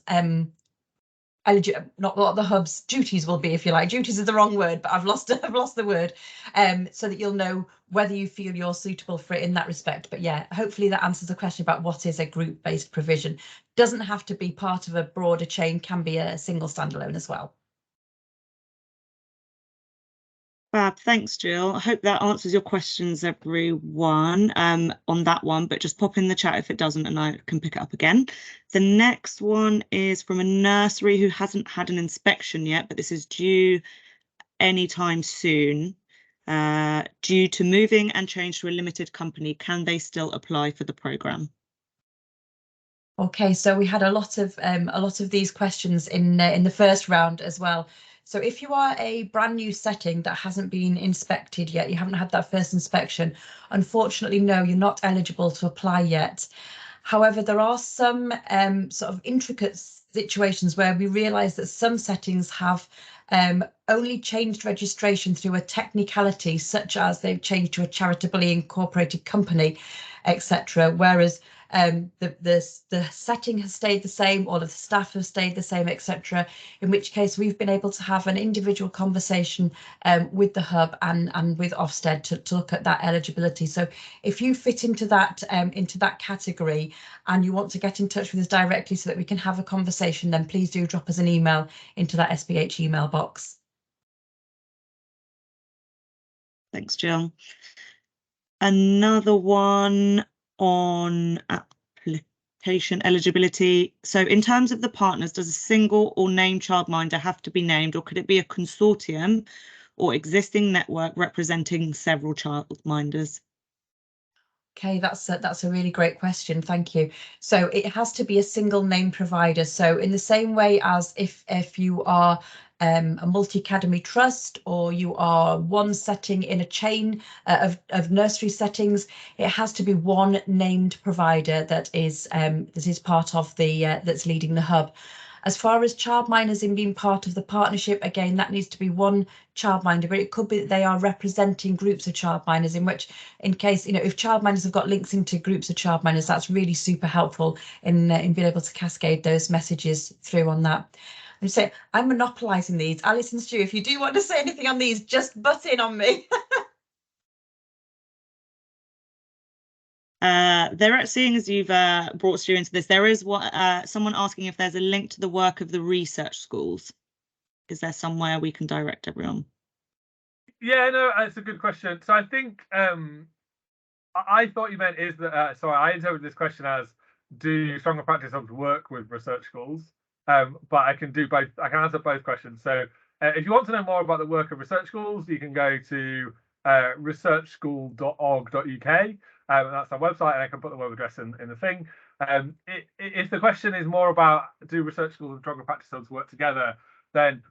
not what the hub's duties will be, if you like. Duties is the wrong word, but I've lost the word, so that you'll know whether you feel you're suitable for it in that respect. But yeah, hopefully that answers the question about what is a group-based provision. Doesn't have to be part of a broader chain, can be a single standalone as well. Fab, thanks, Jill. I hope that answers your questions, everyone, on that one, but just pop in the chat if it doesn't and I can pick it up again. The next one is from a nursery who hasn't had an inspection yet, but this is due anytime soon. Due to moving and change to a limited company, can they still apply for the programme? Okay, so we had a lot of these questions in the first round as well. So if you are a brand new setting that hasn't been inspected yet, you haven't had that first inspection, unfortunately, no, you're not eligible to apply yet. However, there are some sort of intricate situations where we realise that some settings have only changed registration through a technicality, such as they've changed to a charitably incorporated company, etc. Whereas the setting has stayed the same, all of the staff have stayed the same, etc. In which case we've been able to have an individual conversation with the hub and with Ofsted to look at that eligibility. So if you fit into that category and you want to get in touch with us directly so that we can have a conversation, then please do drop us an email into that SPH email box. Thanks, Jill. Another one on application eligibility. So in terms of the partners, does a single or named childminder have to be named, or could it be a consortium or existing network representing several childminders? Okay, that's a really great question. Thank you. So it has to be a single name provider. So in the same way as if you are a multi-academy trust or you are one setting in a chain of nursery settings, it has to be one named provider that is part of the that's leading the hub. As far as childminders in being part of the partnership, again, that needs to be one childminder, but it could be that they are representing groups of childminders, in case, if childminders have got links into groups of childminders, that's really super helpful in being able to cascade those messages through on that. And so I'm monopolising these. Alice and Stu, if you do want to say anything on these, just butt in on me. Seeing as you've brought Stu into this, there is someone asking if there's a link to the work of the research schools. Is there somewhere we can direct everyone? Yeah, no, it's a good question. So I think I thought you meant is that sorry, I interpreted this question as, do stronger practice hubs work with research schools? But I can do both. I can answer both questions. So if you want to know more about the work of research schools, you can go to researchschool.org.uk. That's our website, and I can put the web address in the thing. If the question is more about, do research schools and stronger practice hubs work together, then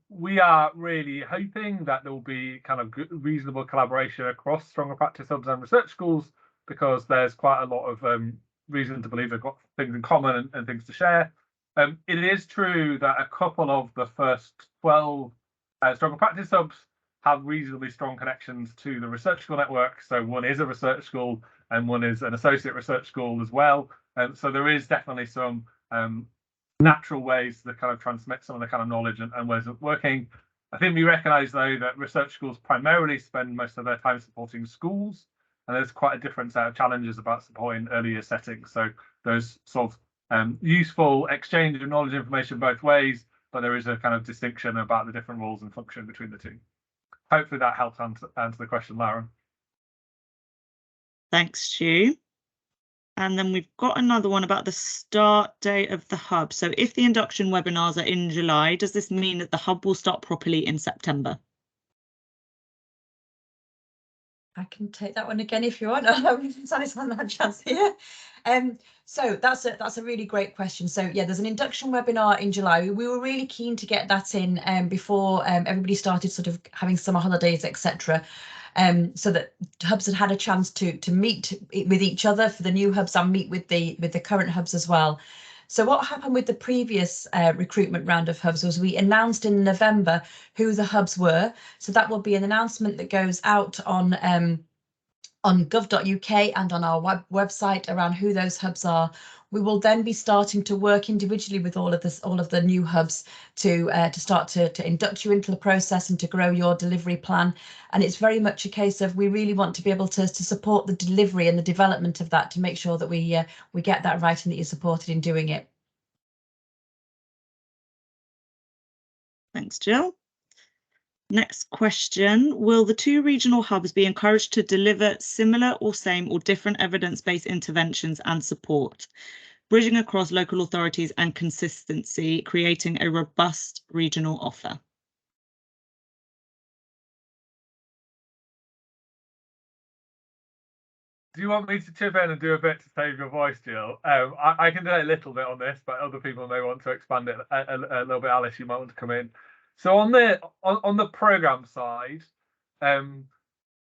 we are really hoping that there will be kind of reasonable collaboration across stronger practice hubs and research schools, because there's quite a lot of reason to believe they've got things in common and things to share. It is true that a couple of the first 12 stronger practice hubs have reasonably strong connections to the research school network. So one is a research school and one is an associate research school as well. So there is definitely some natural ways to kind of transmit some of the kind of knowledge and ways of working. I think we recognise, though, that research schools primarily spend most of their time supporting schools, and there's quite a different set of challenges about supporting early year settings. So there's sort of useful exchange of knowledge information both ways, but there is a kind of distinction about the different roles and function between the two. Hopefully that helps answer the question, Lauren. Thanks, Stu. And then we've got another one about the start date of the hub. So if the induction webinars are in July, does this mean that the hub will start properly in September? I can take that one again if you want. Sali's on that chance here. So that's a really great question. So yeah, there's an induction webinar in July. We were really keen to get that in before everybody started sort of having summer holidays, etc. So that hubs had a chance to meet with each other for the new hubs and meet with the current hubs as well. So what happened with the previous recruitment round of hubs was we announced in November who the hubs were. So that will be an announcement that goes out on gov.uk and on our website around who those hubs are. We will then be starting to work individually with all of the new hubs to start to induct you into the process and to grow your delivery plan. And it's very much a case of we really want to be able to support the delivery and the development of that to make sure that we get that right and that you're supported in doing it. Thanks, Jill. Next question, will the two regional hubs be encouraged to deliver similar or same or different evidence-based interventions and support, bridging across local authorities and consistency, creating a robust regional offer? Do you want me to chip in and do a bit to save your voice, Jill? I can do a little bit on this, but other people may want to expand it a little bit. Alice, you might want to come in. So on the program side,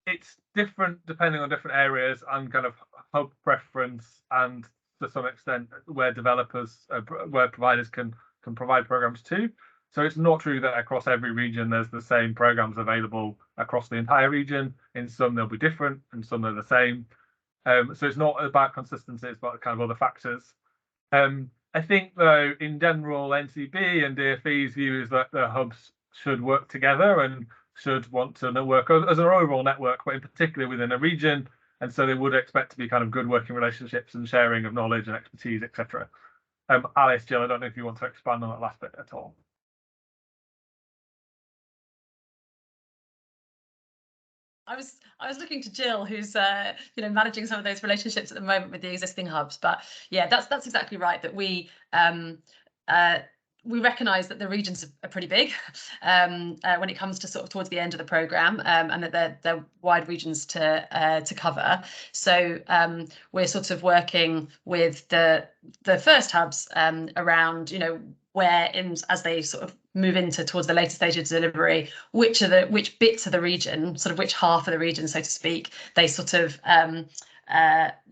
it's different depending on different areas and kind of hub preference, and to some extent where providers can provide programs too. So it's not true that across every region there's the same programs available across the entire region. In some they'll be different, and some are the same. So it's not about consistency, it's about kind of other factors. I think, though, in general, NCB and DFE's view is that the hubs should work together and should want to work as an overall network, but in particular within a region. And so they would expect to be kind of good working relationships and sharing of knowledge and expertise, etc. Alice, Jill, I don't know if you want to expand on that last bit at all. I was looking to Jill, who's managing some of those relationships at the moment with the existing hubs. But yeah, that's exactly right. That we recognise that the regions are pretty big when it comes to sort of towards the end of the programme, and that they're wide regions to cover. So we're sort of working with the first hubs around where as they sort of move into towards the later stages of delivery, which bits of the region, sort of which half of the region, so to speak, they sort of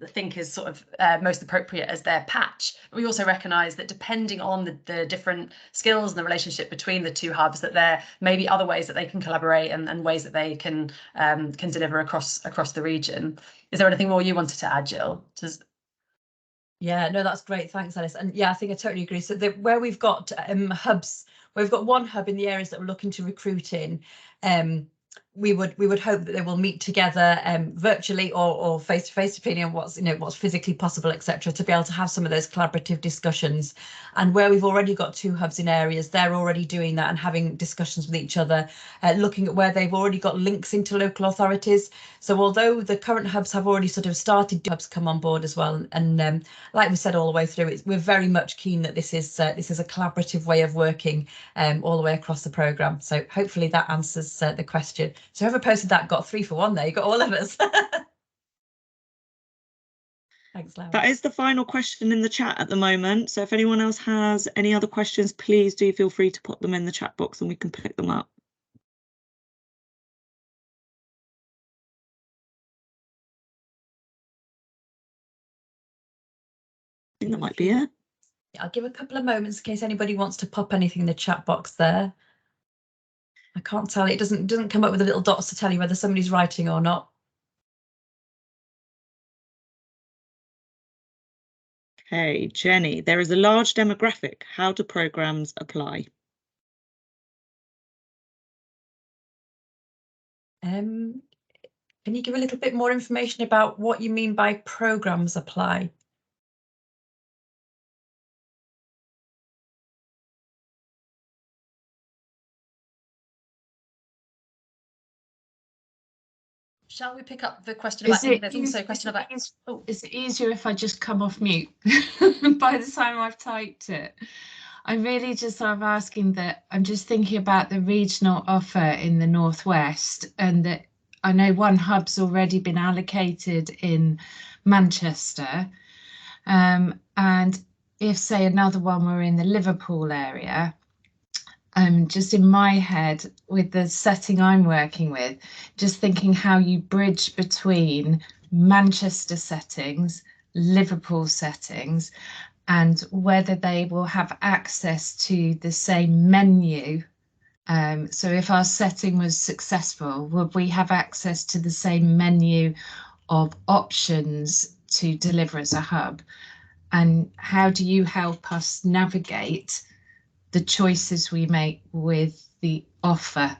think is sort of most appropriate as their patch. But we also recognise that depending on the different skills and the relationship between the two hubs, that there may be other ways that they can collaborate and ways that they can deliver across the region. Is there anything more you wanted to add, Jill? Yeah, no, that's great. Thanks, Alice. And yeah, I think I totally agree. So where we've got hubs, we've got one hub in the areas that we're looking to recruit in, we would hope that they will meet together virtually or face to face, depending on what's physically possible, etc., to be able to have some of those collaborative discussions. And where we've already got two hubs in areas, they're already doing that and having discussions with each other, looking at where they've already got links into local authorities. So although the current hubs have already sort of started, hubs come on board as well. And like we said all the way through, we're very much keen that this is a collaborative way of working all the way across the programme. So hopefully that answers the question. So whoever posted that got 3 for 1 there. You got all of us. Thanks, Laura. That is the final question in the chat at the moment. So if anyone else has any other questions, please do feel free to put them in the chat box and we can pick them up. I think that might be it. I'll give a couple of moments in case anybody wants to pop anything in the chat box there. I can't tell. It doesn't come up with the little dots to tell you whether somebody's writing or not. Okay, Jenny, there is a large demographic. How do programmes apply? Can you give a little bit more information about what you mean by programmes apply? Shall we pick up the question about, there's also a question about, is it easier if I just come off mute by the time I've typed it? I'm really just sort of asking that, I'm just thinking about the regional offer in the Northwest, and that I know one hub's already been allocated in Manchester, and if say another one were in the Liverpool area, just in my head with the setting I'm working with, just thinking how you bridge between Manchester settings, Liverpool settings, and whether they will have access to the same menu. So if our setting was successful, would we have access to the same menu of options to deliver as a hub? And how do you help us navigate the choices we make with the offer,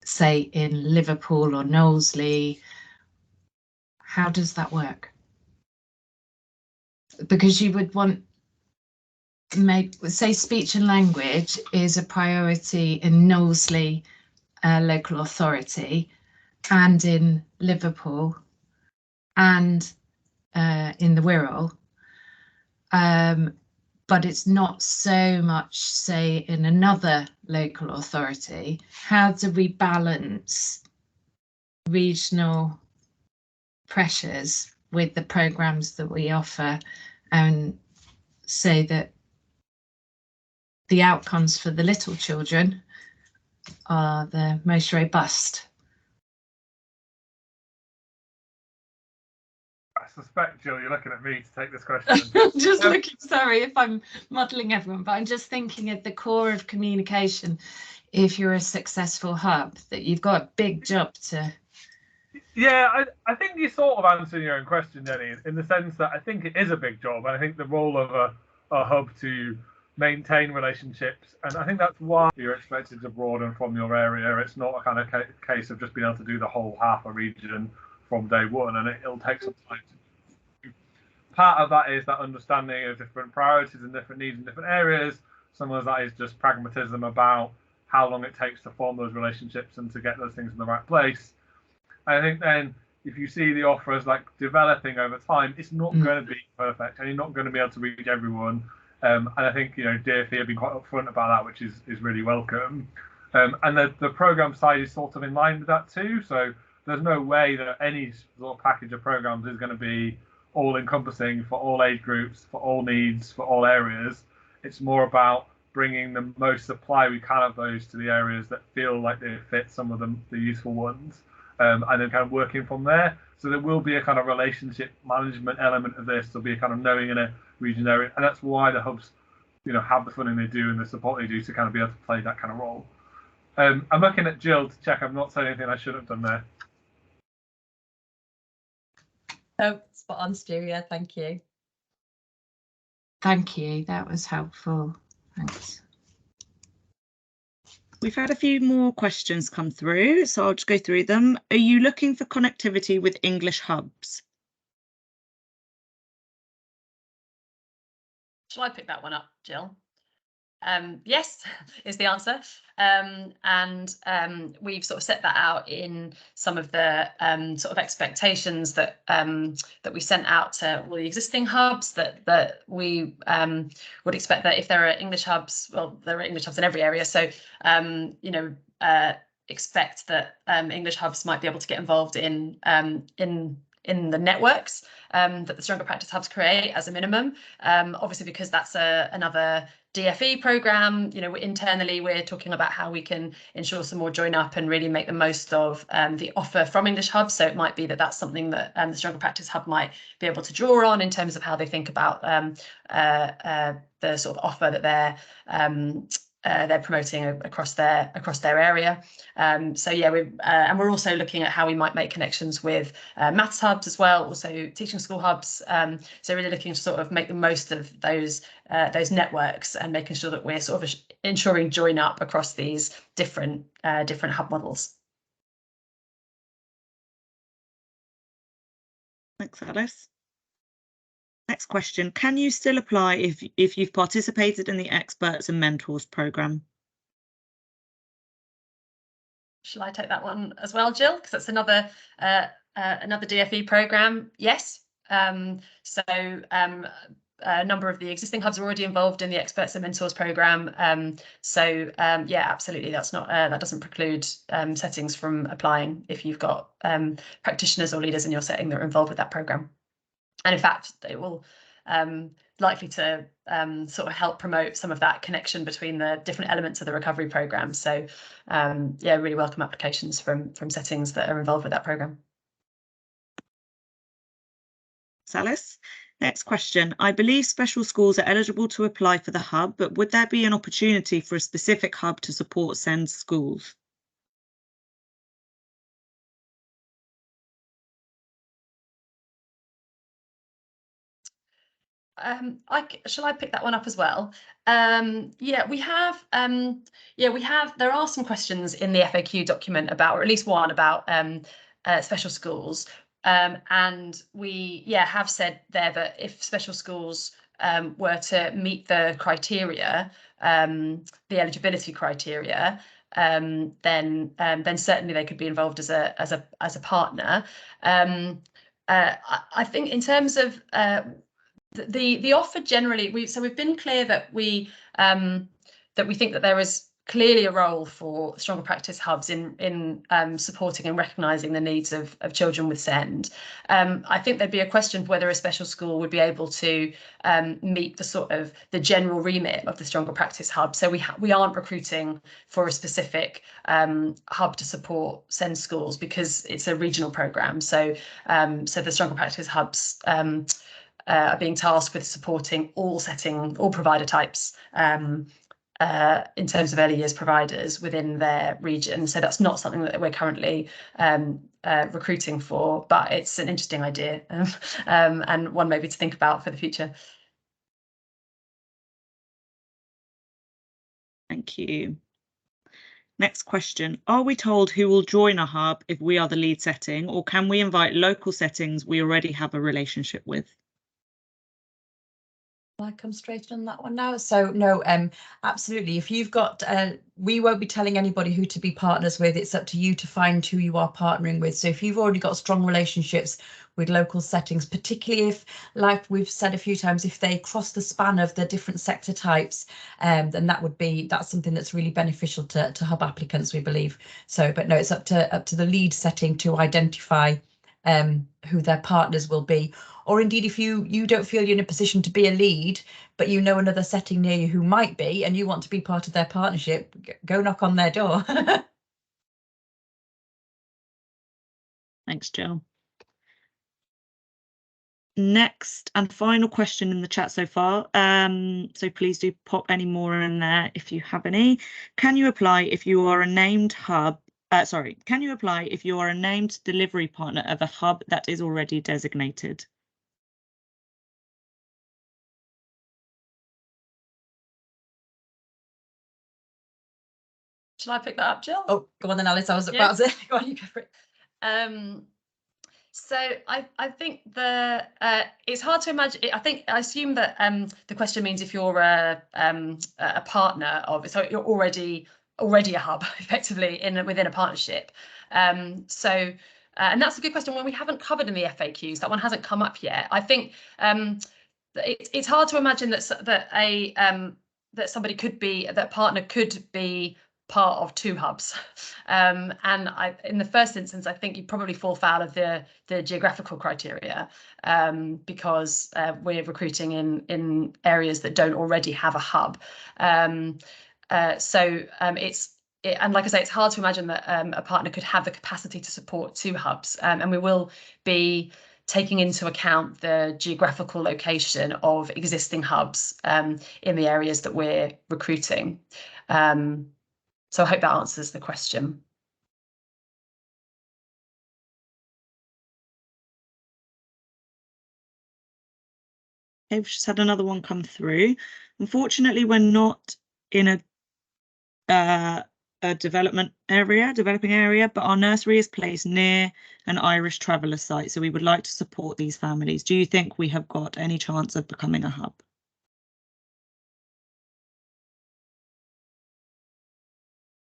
say in Liverpool or Knowsley? How does that work? Because you would want, say speech and language is a priority in Knowsley local authority and in Liverpool and in the Wirral. But it's not so much, say, in another local authority. How do we balance regional pressures with the programmes that we offer, and say that the outcomes for the little children are the most robust? I suspect, Jill, you're looking at me to take this question. Just looking, sorry if I'm muddling everyone, but I'm just thinking at the core of communication, if you're a successful hub, that you've got a big job to. Yeah, I think you sort of answered your own question, Jenny, in the sense that I think it is a big job. And I think the role of a hub to maintain relationships, and I think that's why you're expected to broaden from your area. It's not a kind of case of just being able to do the whole half a region from day one, and it'll take some time to. Part of that is that understanding of different priorities and different needs in different areas. Some of that is just pragmatism about how long it takes to form those relationships and to get those things in the right place. I think then if you see the offer as like developing over time, it's not going to be perfect, and you're not going to be able to reach everyone. And I think, you know, DfE have been quite upfront about that, which is really welcome. And the program side is sort of in line with that too. So there's no way that any sort of package of programs is going to be all encompassing for all age groups, for all needs, for all areas. It's more about bringing the most supply we can of those to the areas that feel like they fit some of the useful ones, and then kind of working from there. So there will be a kind of relationship management element of this. There'll be a kind of knowing in a region area, and that's why the hubs, you know, have the funding they do and the support they do to kind of be able to play that kind of role. I'm looking at Jill to check I've not said anything I should have done there. Oh, spot on, Stu. Yeah, thank you. Thank you, that was helpful. Thanks. We've had a few more questions come through, so I'll just go through them. Are you looking for connectivity with English hubs? shall I pick that one up, Jill? Yes, is the answer. We've sort of set that out in some of the sort of expectations that that we sent out to all the existing hubs, that we would expect that if there are English hubs, well, there are English hubs in every area. So, you know, expect that English hubs might be able to get involved in the networks that the Stronger Practice Hubs create as a minimum. Obviously, because that's another DfE program, you know, internally we're talking about how we can ensure some more join up and really make the most of the offer from English hubs. So it might be that that's something that the Stronger Practice Hub might be able to draw on in terms of how they think about the sort of offer that they're they're promoting across their area. So yeah, and we're also looking at how we might make connections with maths hubs as well, also teaching school hubs. So really looking to sort of make the most of those networks and making sure that we're sort of ensuring join up across these different hub models. Thanks, Alice. Next question, can you still apply if you've participated in the Experts and Mentors programme? Shall I take that one as well, Jill? Because that's another DFE programme. Yes. So a number of the existing hubs are already involved in the Experts and Mentors programme. Yeah, absolutely. That's not that doesn't preclude settings from applying if you've got practitioners or leaders in your setting that are involved with that programme. And in fact, it will likely to sort of help promote some of that connection between the different elements of the recovery programme. So yeah, really welcome applications from settings that are involved with that programme. Alice. Next question. I believe special schools are eligible to apply for the hub, but would there be an opportunity for a specific hub to support SEND schools? Shall I pick that one up as well? Yeah, we have. There are some questions in the FAQ document about, or at least one about special schools. And we have said there that if special schools were to meet the criteria, the eligibility criteria, then certainly they could be involved as a partner. I think in terms of the offer generally, we've been clear that we think that there is clearly a role for stronger practice hubs in supporting and recognising the needs of children with SEND. I think there'd be a question of whether a special school would be able to meet the sort of the general remit of the stronger practice hub. So we aren't recruiting for a specific hub to support SEND schools because it's a regional programme. So the stronger practice hubs are being tasked with supporting all provider types in terms of early years providers within their region. So that's not something that we're currently recruiting for, but it's an interesting idea and one maybe to think about for the future. Thank you. Next question. Are we told who will join a hub if we are the lead setting, or can we invite local settings we already have a relationship with? I come straight on that one now. So no, absolutely. If you've got, we won't be telling anybody who to be partners with. It's up to you to find who you are partnering with. So if you've already got strong relationships with local settings, particularly if, like we've said a few times, if they cross the span of the different sector types, then that's something that's really beneficial to hub applicants, we believe. So, but no, it's up to the lead setting to identify who their partners will be. Or indeed, if you don't feel you're in a position to be a lead, but you know another setting near you who might be, and you want to be part of their partnership, go knock on their door. Thanks, Jill. Next and final question in the chat so far. So please do pop any more in there if you have any. Can you apply if you are a named hub? Can you apply if you are a named delivery partner of a hub that is already designated? Shall I pick that up, Jill? Oh, go on then, Alice. I was about to go on, you go for it. So I think it's hard to imagine. I assume that the question means if you're a partner of, so you're already a hub effectively within a partnership. And that's a good question. One we haven't covered in the FAQs. That one hasn't come up yet. I think it's hard to imagine that somebody could be, that partner could be part of two hubs, and in the first instance, I think you probably fall foul of the geographical criteria because we're recruiting in areas that don't already have a hub. And like I say, it's hard to imagine that a partner could have the capacity to support two hubs, and we will be taking into account the geographical location of existing hubs in the areas that we're recruiting. So I hope that answers the question. Okay, we've just had another one come through. Unfortunately, we're not in a developing area, but our nursery is placed near an Irish traveller site, so we would like to support these families. Do you think we have got any chance of becoming a hub?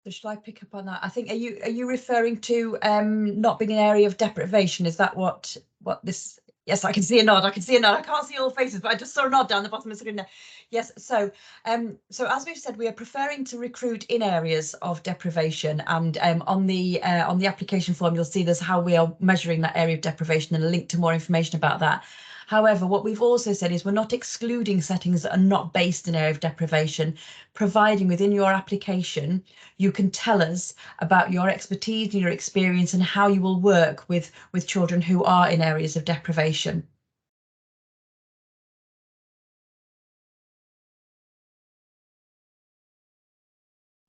So should I pick up on that? I think, are you referring to not being an area of deprivation? Is that what this? Yes, I can see a nod. I can see a nod. I can't see all faces, but I just saw a nod down the bottom of the screen there. Yes. So as we've said, we are preferring to recruit in areas of deprivation, and on the application form, you'll see there's how we are measuring that area of deprivation and a link to more information about that. However, what we've also said is we're not excluding settings that are not based in area of deprivation, providing within your application you can tell us about your expertise and your experience and how you will work with children who are in areas of deprivation.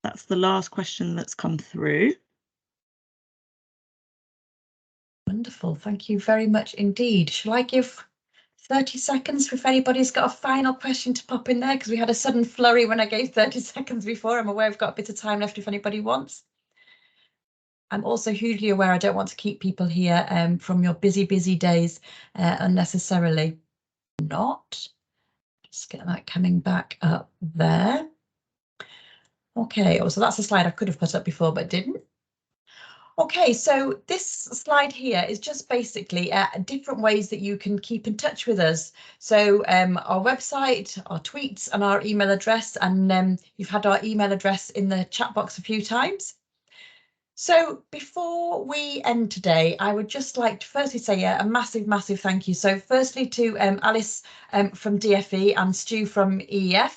That's the last question that's come through. Wonderful, thank you very much indeed. Shall I give 30 seconds if anybody's got a final question to pop in there, because we had a sudden flurry when I gave 30 seconds before. I'm aware I've got a bit of time left if anybody wants. I'm also hugely aware I don't want to keep people here from your busy days unnecessarily. Not. Just get that coming back up there. Okay, so that's a slide I could have put up before but didn't. Okay, so this slide here is just basically different ways that you can keep in touch with us. So our website, our tweets and our email address, and you've had our email address in the chat box a few times. So before we end today, I would just like to firstly say a massive thank you. So firstly to Alice from DFE and Stu from EEF.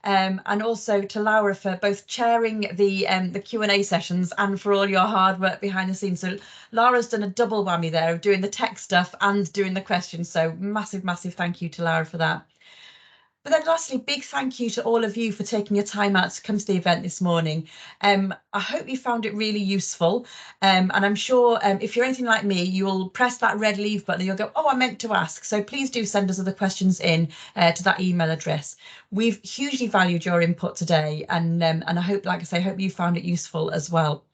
And also to Laura for both chairing the Q&A sessions and for all your hard work behind the scenes. So Laura's done a double whammy there of doing the tech stuff and doing the questions. So massive thank you to Laura for that. But then lastly, big thank you to all of you for taking your time out to come to the event this morning. I hope you found it really useful. And I'm sure if you're anything like me, you'll press that red leave button and you'll go, oh, I meant to ask. So please do send us other questions in to that email address. We've hugely valued your input today. And I hope, like I say, hope you found it useful as well.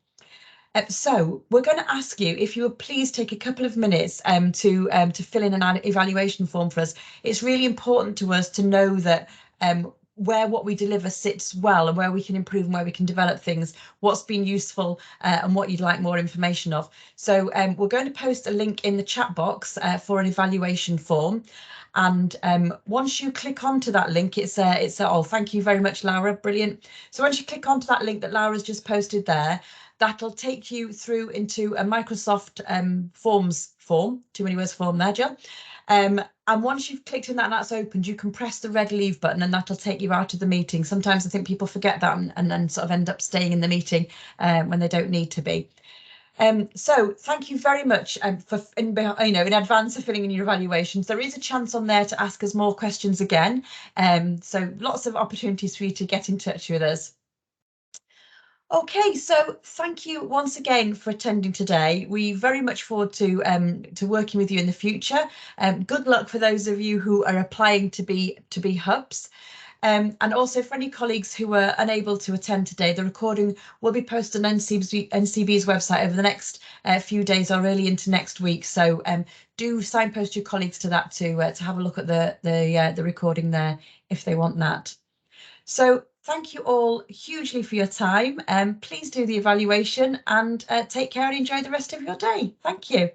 So we're going to ask you if you would please take a couple of minutes to fill in an evaluation form for us. It's really important to us to know that where what we deliver sits well and where we can improve and where we can develop things, what's been useful and what you'd like more information of. So we're going to post a link in the chat box for an evaluation form. And once you click onto that link, it's oh, thank you very much, Laura. Brilliant. So once you click onto that link that Laura's just posted there, that'll take you through into a Microsoft Forms form, too many words form there, Jill. And once you've clicked in that and that's opened, you can press the red leave button and that'll take you out of the meeting. Sometimes I think people forget that and then sort of end up staying in the meeting when they don't need to be. So thank you very much for in advance of filling in your evaluations. There is a chance on there to ask us more questions again. So lots of opportunities for you to get in touch with us. Okay, so thank you once again for attending today. We very much forward to working with you in the future. Good luck for those of you who are applying to be hubs. And also for any colleagues who were unable to attend today, the recording will be posted on NCB's website over the next few days or early into next week. So do signpost your colleagues to that to have a look at the recording there if they want that. So thank you all hugely for your time. Please do the evaluation and take care and enjoy the rest of your day. Thank you.